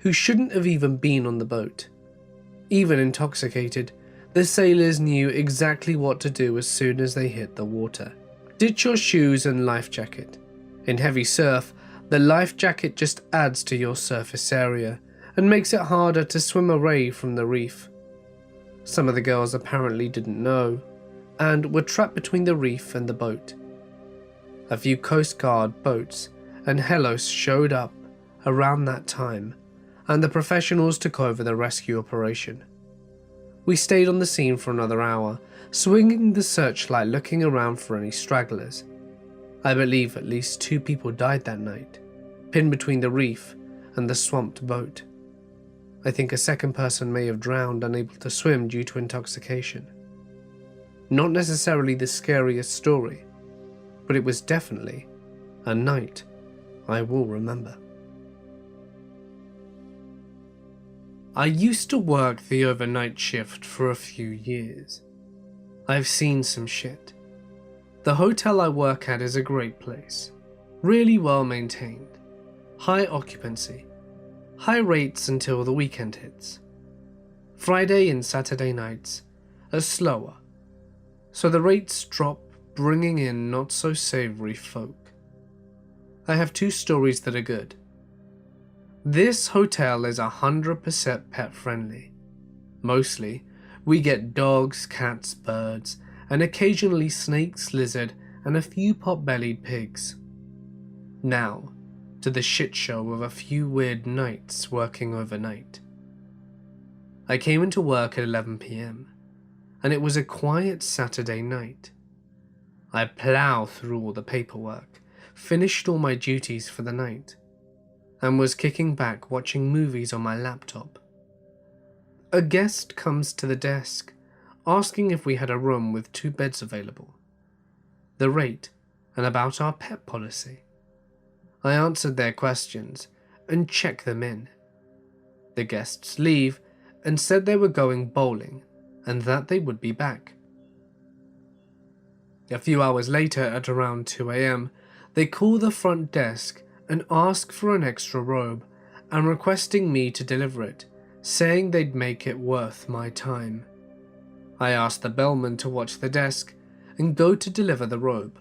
who shouldn't have even been on the boat. Even intoxicated, the sailors knew exactly what to do as soon as they hit the water. Ditch your shoes and life jacket. In heavy surf, the life jacket just adds to your surface area and makes it harder to swim away from the reef. Some of the girls apparently didn't know and were trapped between the reef and the boat. A few Coast Guard boats and helos showed up around that time, and the professionals took over the rescue operation. We stayed on the scene for another hour, swinging the searchlight looking around for any stragglers. I believe at least 2 people died that night, pinned between the reef and the swamped boat. I think a second person may have drowned unable to swim due to intoxication. Not necessarily the scariest story, but it was definitely a night I will remember. I used to work the overnight shift for a few years. I've seen some shit. The hotel I work at is a great place, really well maintained, high occupancy, high rates until the weekend hits. Friday and Saturday nights are slower, so the rates drop, bringing in not so savory folk. I have 2 stories that are good. This hotel is 100% pet friendly. Mostly, we get dogs, cats, birds, and occasionally snakes, lizard, and a few pot-bellied pigs. Now, to the shit show of a few weird nights working overnight. I came into work at 11 PM, and it was a quiet Saturday night. I plowed through all the paperwork, finished all my duties for the night, and was kicking back watching movies on my laptop. A guest comes to the desk, asking if we had a room with 2 beds available, the rate, and about our pet policy. I answered their questions and checked them in. The guests leave and said they were going bowling and that they would be back. A few hours later, at around 2 AM, they call the front desk and ask for an extra robe and requesting me to deliver it, saying they'd make it worth my time. I asked the bellman to watch the desk and go to deliver the robe.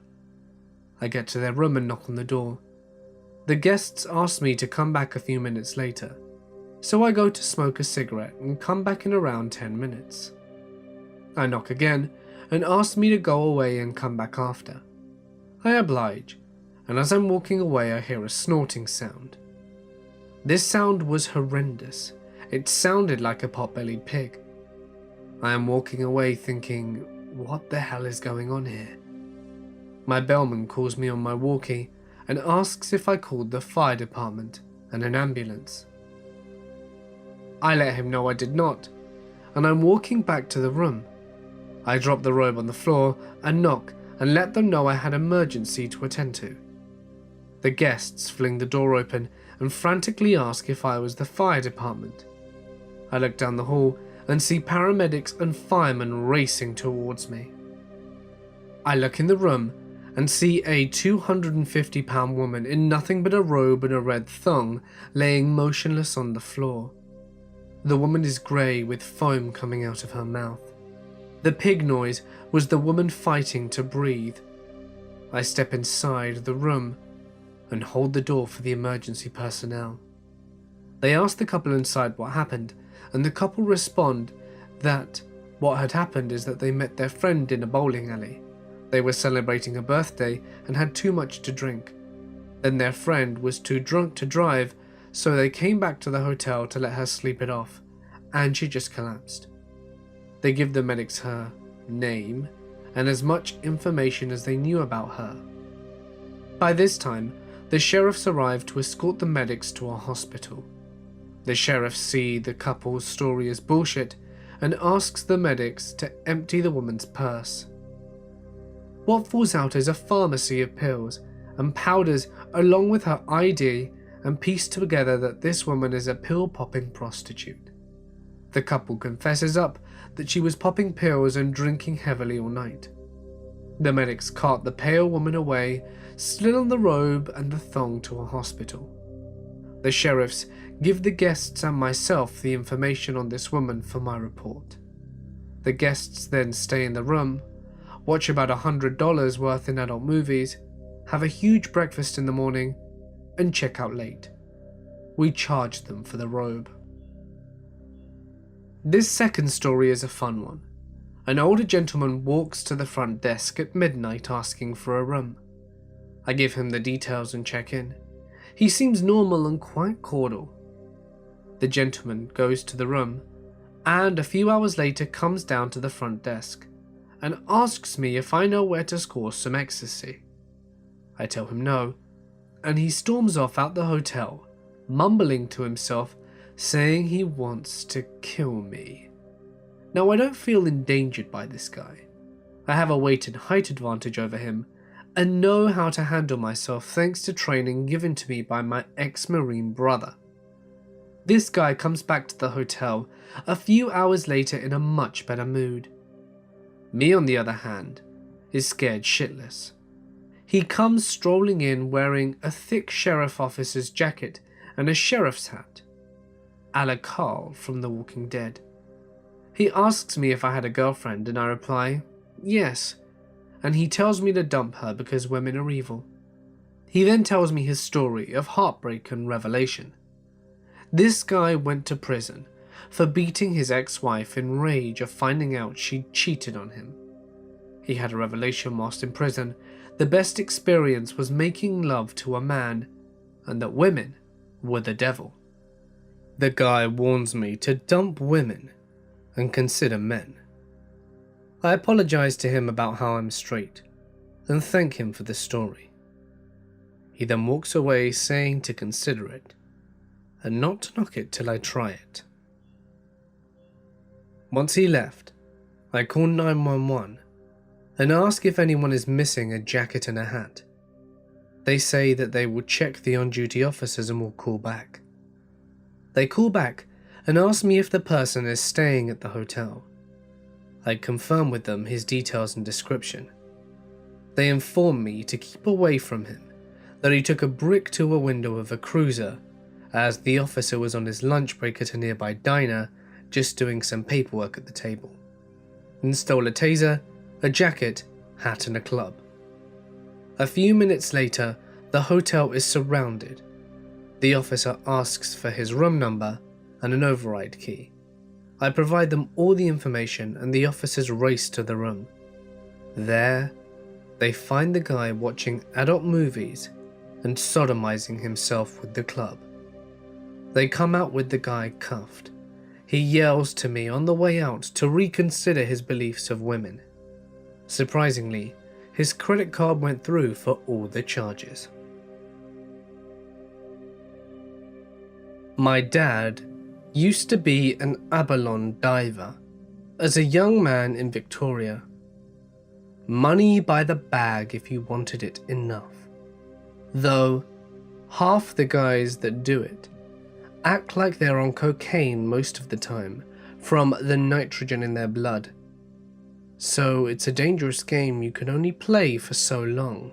I get to their room and knock on the door. The guests asked me to come back a few minutes later. so I go to smoke a cigarette and come back in around 10 minutes. I knock again and ask me to go away and come back after. I oblige, and as I'm walking away I hear a snorting sound. This sound was horrendous. It sounded like a pot-bellied pig. I am walking away thinking, what the hell is going on here? My bellman calls me on my walkie and asks if I called the fire department and an ambulance. I let him know I did not, and I'm walking back to the room. I drop the robe on the floor and knock and let them know I had an emergency to attend to. The guests fling the door open and frantically ask if I was the fire department. I look down the hall and see paramedics and firemen racing towards me. I look in the room and see a 250-pound woman in nothing but a robe and a red thong laying motionless on the floor. The woman is grey with foam coming out of her mouth. The pig noise was the woman fighting to breathe. I step inside the room and hold the door for the emergency personnel. They ask the couple inside what happened, and the couple respond that what had happened is that they met their friend in a bowling alley. They were celebrating a birthday and had too much to drink. Then their friend was too drunk to drive, so they came back to the hotel to let her sleep it off, and she just collapsed. They give the medics her name and as much information as they knew about her. By this time, the sheriffs arrived to escort the medics to a hospital. The sheriffs see the couple's story as bullshit and asks the medics to empty the woman's purse. What falls out is a pharmacy of pills and powders along with her ID, and piece together that this woman is a pill-popping prostitute. The couple confesses up that she was popping pills and drinking heavily all night. The medics cart the pale woman away, slid on the robe and the thong to a hospital. The sheriffs give the guests and myself the information on this woman for my report. The guests then stay in the room, watch about $100 worth in adult movies, have a huge breakfast in the morning, and check out late. We charge them for the robe. This second story is a fun one. An older gentleman walks to the front desk at midnight asking for a room. I give him the details and check in. He seems normal and quite cordial. The gentleman goes to the room and a few hours later comes down to the front desk and asks me if I know where to score some ecstasy. I tell him no, and he storms off out the hotel, mumbling to himself, saying he wants to kill me. Now, I don't feel endangered by this guy. I have a weight and height advantage over him and know how to handle myself thanks to training given to me by my ex-Marine brother. This guy comes back to the hotel a few hours later in a much better mood. Me, on the other hand, is scared shitless. He comes strolling in wearing a thick sheriff officer's jacket and a sheriff's hat, a la Carl from The Walking Dead. He asks me if I had a girlfriend and I reply, yes, and he tells me to dump her because women are evil. He then tells me his story of heartbreak and revelation. This guy went to prison for beating his ex-wife in rage of finding out she'd cheated on him. He had a revelation whilst in prison. The best experience was making love to a man, and that women were the devil. The guy warns me to dump women and consider men. I apologize to him about how I'm straight and thank him for the story. He then walks away saying to consider it and not to knock it till I try it. Once he left, I call 911 and ask if anyone is missing a jacket and a hat. They say that they will check the on-duty officers and will call back. They call back and ask me if the person is staying at the hotel. I confirm with them his details and description. They inform me to keep away from him, that he took a brick to a window of a cruiser, as the officer was on his lunch break at a nearby diner just doing some paperwork at the table, and stole a taser, a jacket, hat and a club. A few minutes later, the hotel is surrounded. The officer asks for his room number, and an override key. I provide them all the information and the officers race to the room. There, they find the guy watching adult movies and sodomizing himself with the club. They come out with the guy cuffed. He yells to me on the way out to reconsider his beliefs of women. Surprisingly, his credit card went through for all the charges. My dad used to be an abalone diver as a young man in Victoria. Money by the bag if you wanted it enough. Though, half the guys that do it act like they're on cocaine most of the time from the nitrogen in their blood. So it's a dangerous game you can only play for so long.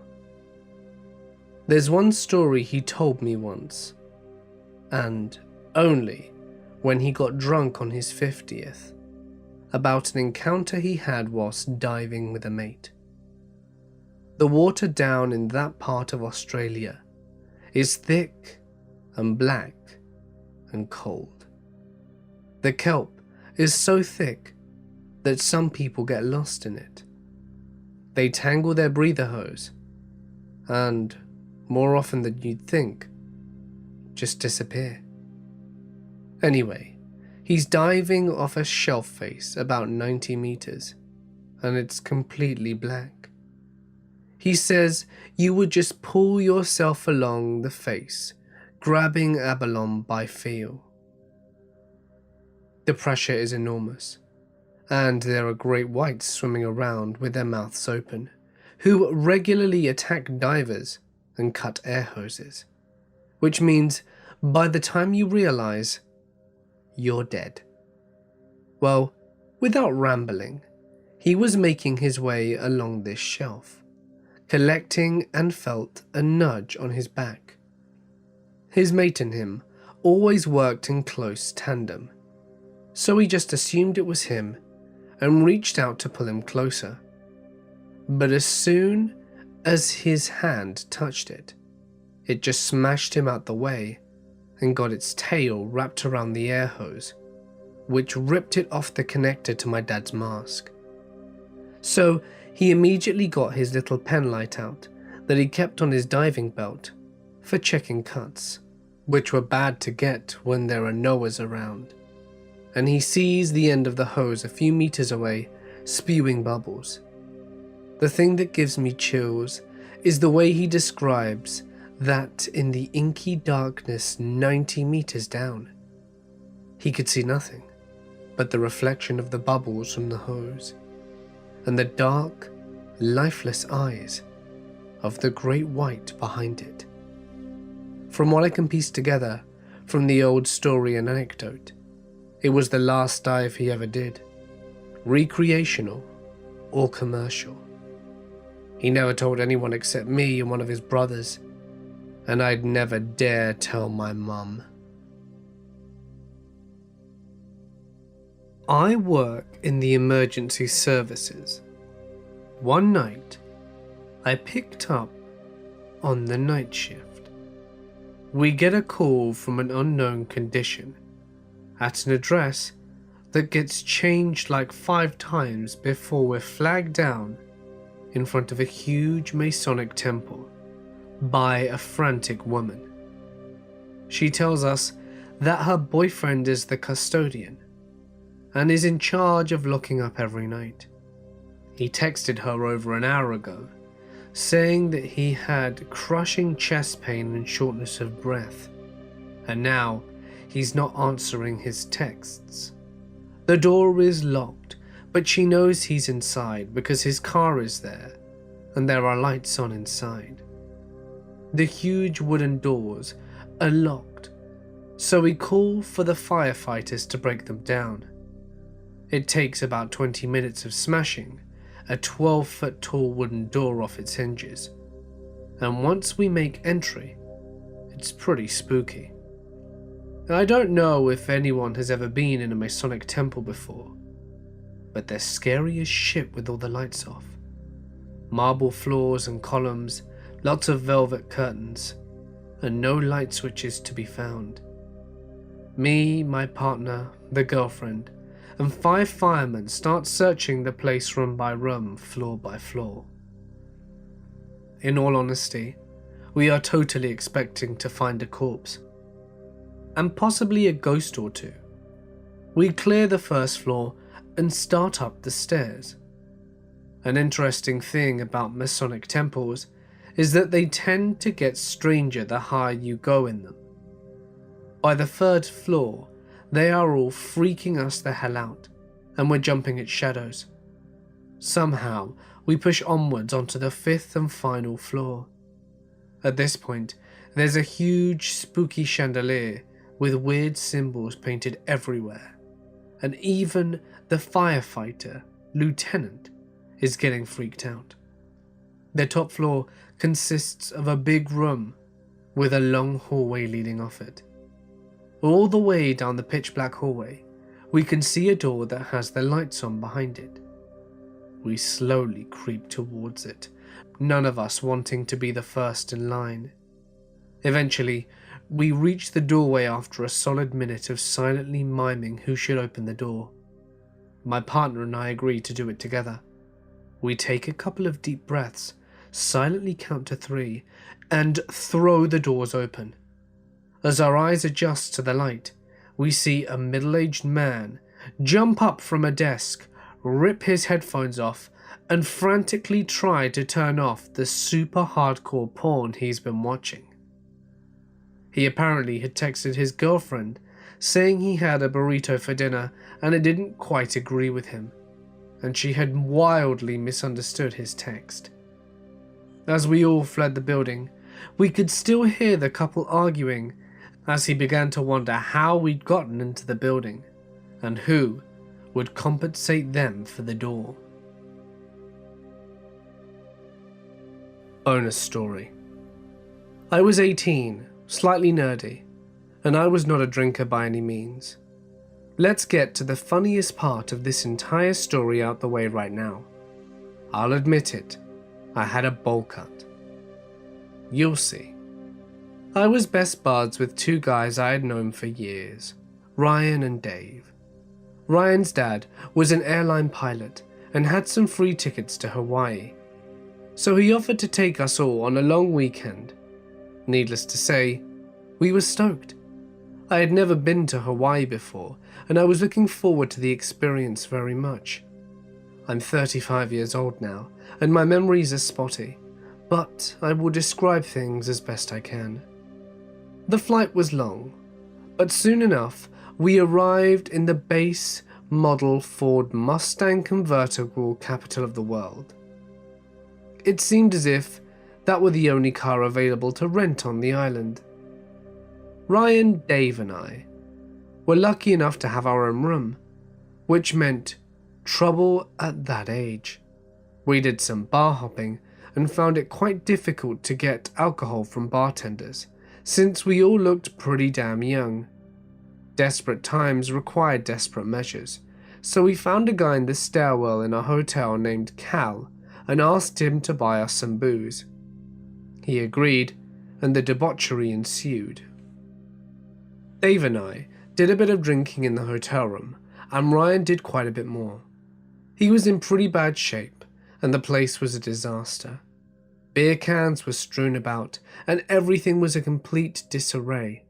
There's one story he told me once, and only when he got drunk on his 50th, about an encounter he had whilst diving with a mate. The water down in that part of Australia is thick and black and cold. The kelp is so thick that some people get lost in it. They tangle their breather hose and, more often than you'd think, just disappear. Anyway, he's diving off a shelf face about 90 meters, and it's completely black. He says you would just pull yourself along the face, grabbing abalone by feel. The pressure is enormous, and there are great whites swimming around with their mouths open, who regularly attack divers and cut air hoses, which means by the time you realize, you're dead. Well, without rambling, he was making his way along this shelf, collecting, and felt a nudge on his back. His mate and him always worked in close tandem, so he just assumed it was him and reached out to pull him closer. But as soon as his hand touched it, it just smashed him out the way and got its tail wrapped around the air hose, which ripped it off the connector to my dad's mask. So he immediately got his little pen light out that he kept on his diving belt for checking cuts, which were bad to get when there are Noahs around, and he sees the end of the hose a few meters away spewing bubbles. The thing that gives me chills is the way he describes that in the inky darkness 90 meters down, he could see nothing but the reflection of the bubbles from the hose and the dark, lifeless eyes of the great white behind it. From what I can piece together from the old story and anecdote, it was the last dive he ever did, recreational or commercial. He never told anyone except me and one of his brothers, and I'd never dare tell my mum. I work in the emergency services. One night, I picked up on the night shift. We get a call from an unknown condition at an address that gets changed like 5 times before we're flagged down in front of a huge Masonic temple by a frantic woman. She tells us that her boyfriend is the custodian and is in charge of locking up every night. He texted her over an hour ago, saying that he had crushing chest pain and shortness of breath, and now he's not answering his texts. The door is locked, but she knows he's inside because his car is there, and there are lights on inside. The huge wooden doors are locked, so we call for the firefighters to break them down. It takes about 20 minutes of smashing a 12-foot tall wooden door off its hinges, and once we make entry, it's pretty spooky. I don't know if anyone has ever been in a Masonic temple before, but they're scary as shit with all the lights off. Marble floors and columns, lots of velvet curtains, and no light switches to be found. Me, my partner, the girlfriend, and 5 firemen start searching the place room by room, floor by floor. In all honesty, we are totally expecting to find a corpse, and possibly a ghost or two. We clear the first floor and start up the stairs. An interesting thing about Masonic temples is that they tend to get stranger the higher you go in them. By the 3rd floor, they are all freaking us the hell out, and we're jumping at shadows. Somehow, we push onwards onto the 5th and final floor. At this point, there's a huge spooky chandelier with weird symbols painted everywhere, and even the firefighter, Lieutenant, is getting freaked out. The top floor consists of a big room with a long hallway leading off it. All the way down the pitch black hallway, we can see a door that has the lights on behind it. We slowly creep towards it, none of us wanting to be the first in line. Eventually, we reach the doorway after a solid minute of silently miming who should open the door. My partner and I agree to do it together. We take a couple of deep breaths, silently count to 3, and throw the doors open. As our eyes adjust to the light, we see a middle-aged man jump up from a desk, rip his headphones off, and frantically try to turn off the super hardcore porn he's been watching. He apparently had texted his girlfriend saying he had a burrito for dinner and it didn't quite agree with him, and she had wildly misunderstood his text. As we all fled the building, we could still hear the couple arguing as he began to wonder how we'd gotten into the building and who would compensate them for the door. Bonus story. I was 18, slightly nerdy, and I was not a drinker by any means. Let's get to the funniest part of this entire story out the way right now. I'll admit it, I had a bowl cut. You'll see. I was best buds with 2 guys I had known for years, Ryan and Dave. Ryan's dad was an airline pilot and had some free tickets to Hawaii, so he offered to take us all on a long weekend. Needless to say, we were stoked. I had never been to Hawaii before, and I was looking forward to the experience very much. I'm 35 years old now, and my memories are spotty, but I will describe things as best I can. The flight was long, but soon enough we arrived in the base model Ford Mustang convertible capital of the world. It seemed as if that were the only car available to rent on the island. Ryan, Dave and I were lucky enough to have our own room, which meant trouble at that age. We did some bar hopping and found it quite difficult to get alcohol from bartenders, since we all looked pretty damn young. Desperate times required desperate measures, so we found a guy in the stairwell in a hotel named Cal and asked him to buy us some booze. He agreed, and the debauchery ensued. Dave and I did a bit of drinking in the hotel room, and Ryan did quite a bit more. He was in pretty bad shape, and the place was a disaster. Beer cans were strewn about, and everything was a complete disarray.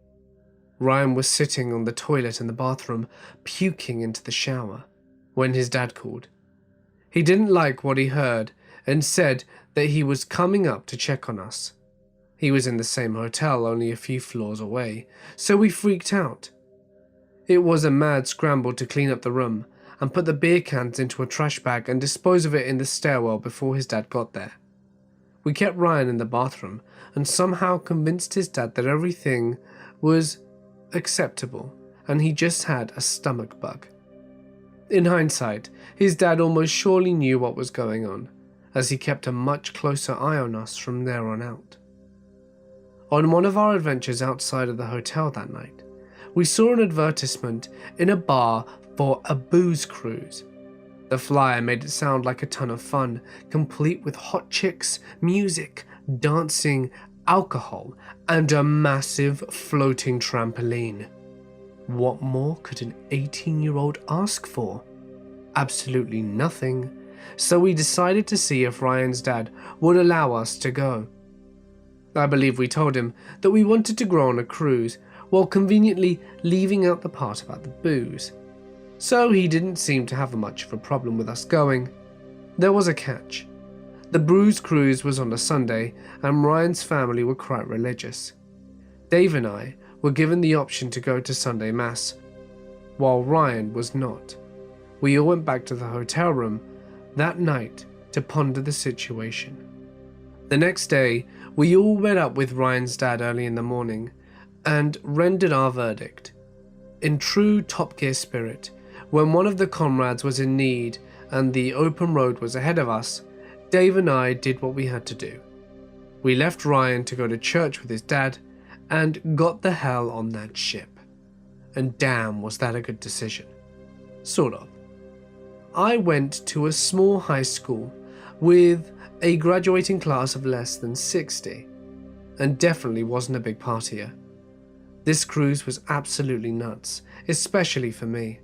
Ryan was sitting on the toilet in the bathroom, puking into the shower, when his dad called. He didn't like what he heard and said that he was coming up to check on us. He was in the same hotel only a few floors away, so we freaked out. It was a mad scramble to clean up the room and put the beer cans into a trash bag and dispose of it in the stairwell before his dad got there. We kept Ryan in the bathroom and somehow convinced his dad that everything was acceptable and he just had a stomach bug. In hindsight, his dad almost surely knew what was going on, as he kept a much closer eye on us from there on out. On one of our adventures outside of the hotel that night, we saw an advertisement in a bar for a booze cruise. The flyer made it sound like a ton of fun, complete with hot chicks, music, dancing, alcohol, and a massive floating trampoline. What more could an 18-year-old ask for? Absolutely nothing, so we decided to see if Ryan's dad would allow us to go. I believe we told him that we wanted to go on a cruise, while conveniently leaving out the part about the booze. So he didn't seem to have much of a problem with us going. There was a catch. The booze cruise was on a Sunday, and Ryan's family were quite religious. Dave and I were given the option to go to Sunday Mass, while Ryan was not. We all went back to the hotel room that night to ponder the situation. The next day, we all met up with Ryan's dad early in the morning and rendered our verdict. In true Top Gear spirit, when one of the comrades was in need and the open road was ahead of us, Dave and I did what we had to do. We left Ryan to go to church with his dad and got the hell on that ship. And damn, was that a good decision. Sort of. I went to a small high school with a graduating class of less than 60, and definitely wasn't a big partier. This cruise was absolutely nuts, especially for me.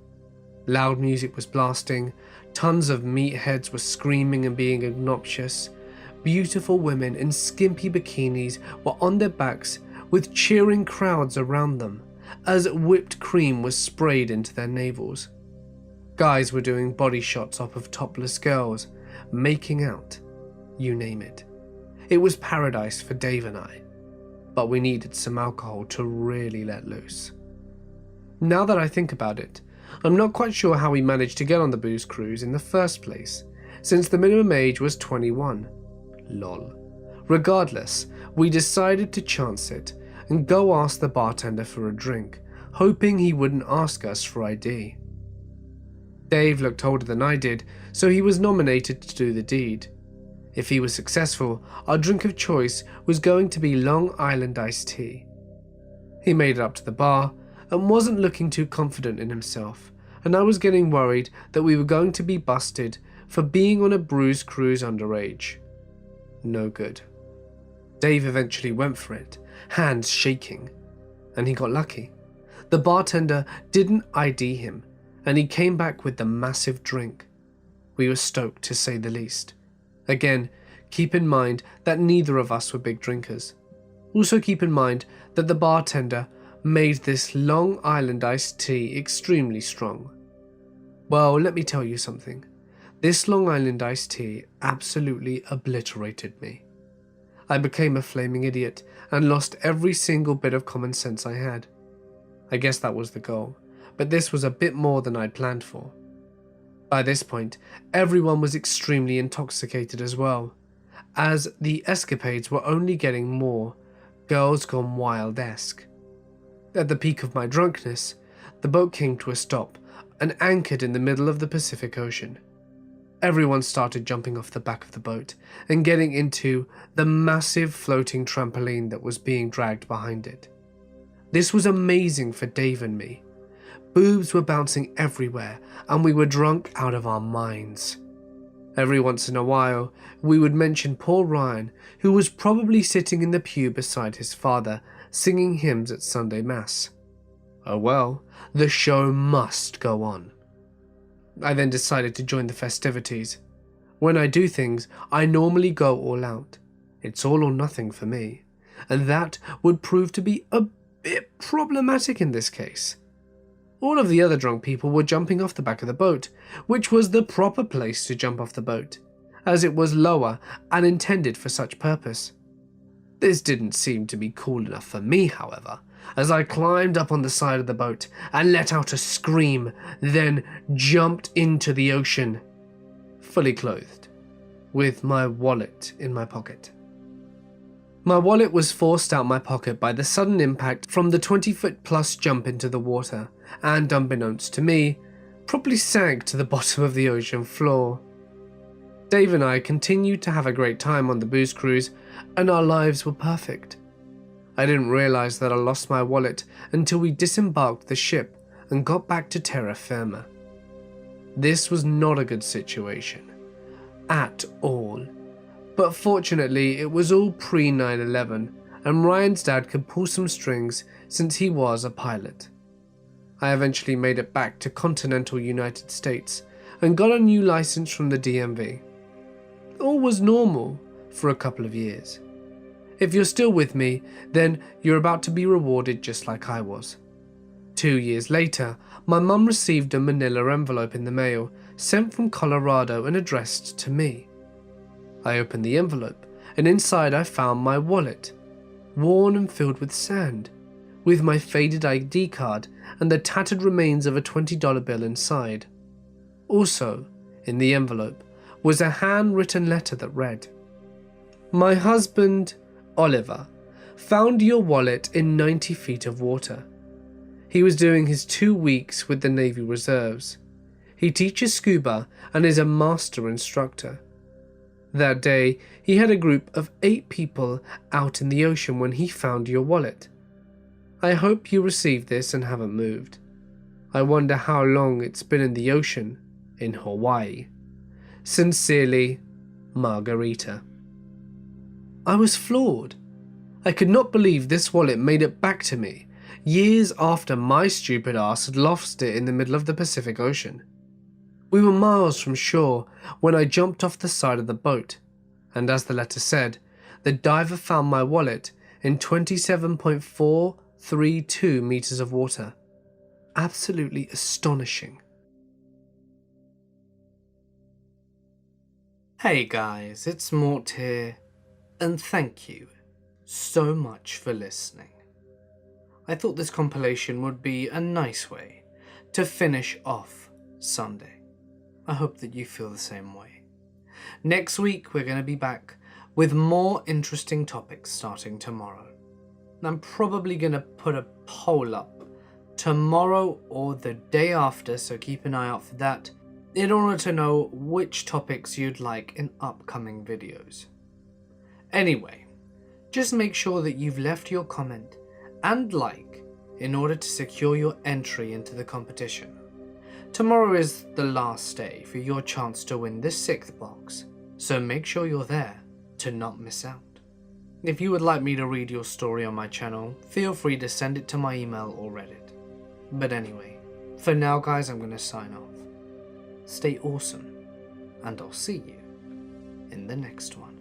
Loud music was blasting, tons of meatheads were screaming and being obnoxious. Beautiful women in skimpy bikinis were on their backs with cheering crowds around them as whipped cream was sprayed into their navels. Guys were doing body shots off of topless girls, making out, you name it. It was paradise for Dave and I, but we needed some alcohol to really let loose. Now that I think about it, I'm not quite sure how we managed to get on the booze cruise in the first place, since the minimum age was 21. Lol. Regardless, we decided to chance it and go ask the bartender for a drink, hoping he wouldn't ask us for ID. Dave looked older than I did, so he was nominated to do the deed. If he was successful, our drink of choice was going to be Long Island iced tea. He made it up to the bar and wasn't looking too confident in himself, and I was getting worried that we were going to be busted for being on a booze cruise underage. No good. Dave eventually went for it, hands shaking, and he got lucky. The bartender didn't ID him, and he came back with the massive drink. We were stoked, to say the least. Again, keep in mind that neither of us were big drinkers. Also keep in mind that the bartender made this Long Island iced tea extremely strong. Well, let me tell you something. This Long Island iced tea absolutely obliterated me. I became a flaming idiot and lost every single bit of common sense I had. I guess that was the goal, but this was a bit more than I'd planned for. By this point, everyone was extremely intoxicated as well, as the escapades were only getting more girls gone wild-esque. At the peak of my drunkenness, the boat came to a stop and anchored in the middle of the Pacific Ocean. Everyone started jumping off the back of the boat and getting into the massive floating trampoline that was being dragged behind it. This was amazing for Dave and me. Boobs were bouncing everywhere, and we were drunk out of our minds. Every once in a while, we would mention poor Ryan, who was probably sitting in the pew beside his father, singing hymns at Sunday Mass. Oh well, the show must go on. I then decided to join the festivities. When I do things, I normally go all out. It's all or nothing for me, and that would prove to be a bit problematic in this case. All of the other drunk people were jumping off the back of the boat, which was the proper place to jump off the boat, as it was lower and intended for such purpose. This didn't seem to be cool enough for me, however, as I climbed up on the side of the boat and let out a scream, then jumped into the ocean, fully clothed, with my wallet in my pocket. My wallet was forced out my pocket by the sudden impact from the 20-foot plus jump into the water, and unbeknownst to me, promptly sank to the bottom of the ocean floor. Dave and I continued to have a great time on the booze cruise, and our lives were perfect. I didn't realize that I lost my wallet until we disembarked the ship and got back to terra firma. This was not a good situation. At all. But fortunately, it was all pre-9/11, and Ryan's dad could pull some strings since he was a pilot. I eventually made it back to continental United States and got a new license from the DMV. All was normal for a couple of years. If you're still with me, then you're about to be rewarded just like I was. 2 years later, my mum received a manila envelope in the mail, sent from Colorado and addressed to me. I opened the envelope, and inside I found my wallet, worn and filled with sand, with my faded ID card and the tattered remains of a $20 bill inside. Also, in the envelope, was a handwritten letter that read, "My husband, Oliver, found your wallet in 90 feet of water. He was doing his 2 weeks with the Navy Reserves. He teaches scuba and is a master instructor. That day, he had a group of 8 people out in the ocean when he found your wallet. I hope you received this and haven't moved. I wonder how long it's been in the ocean in Hawaii. Sincerely, Margarita." I was floored. I could not believe this wallet made it back to me, years after my stupid ass had lost it in the middle of the Pacific Ocean. We were miles from shore when I jumped off the side of the boat, and as the letter said, the diver found my wallet in 27.432 meters of water. Absolutely astonishing. Hey guys, it's Mort here, and thank you so much for listening. I thought this compilation would be a nice way to finish off Sunday. I hope that you feel the same way. Next week we're going to be back with more interesting topics starting tomorrow. I'm probably going to put a poll up tomorrow or the day after, so keep an eye out for that, in order to know which topics you'd like in upcoming videos. Anyway, just make sure that you've left your comment and like in order to secure your entry into the competition. Tomorrow is the last day for your chance to win this 6th box, so make sure you're there to not miss out. If you would like me to read your story on my channel, feel free to send it to my email or Reddit. But anyway, for now guys, I'm going to sign off. Stay awesome, and I'll see you in the next one.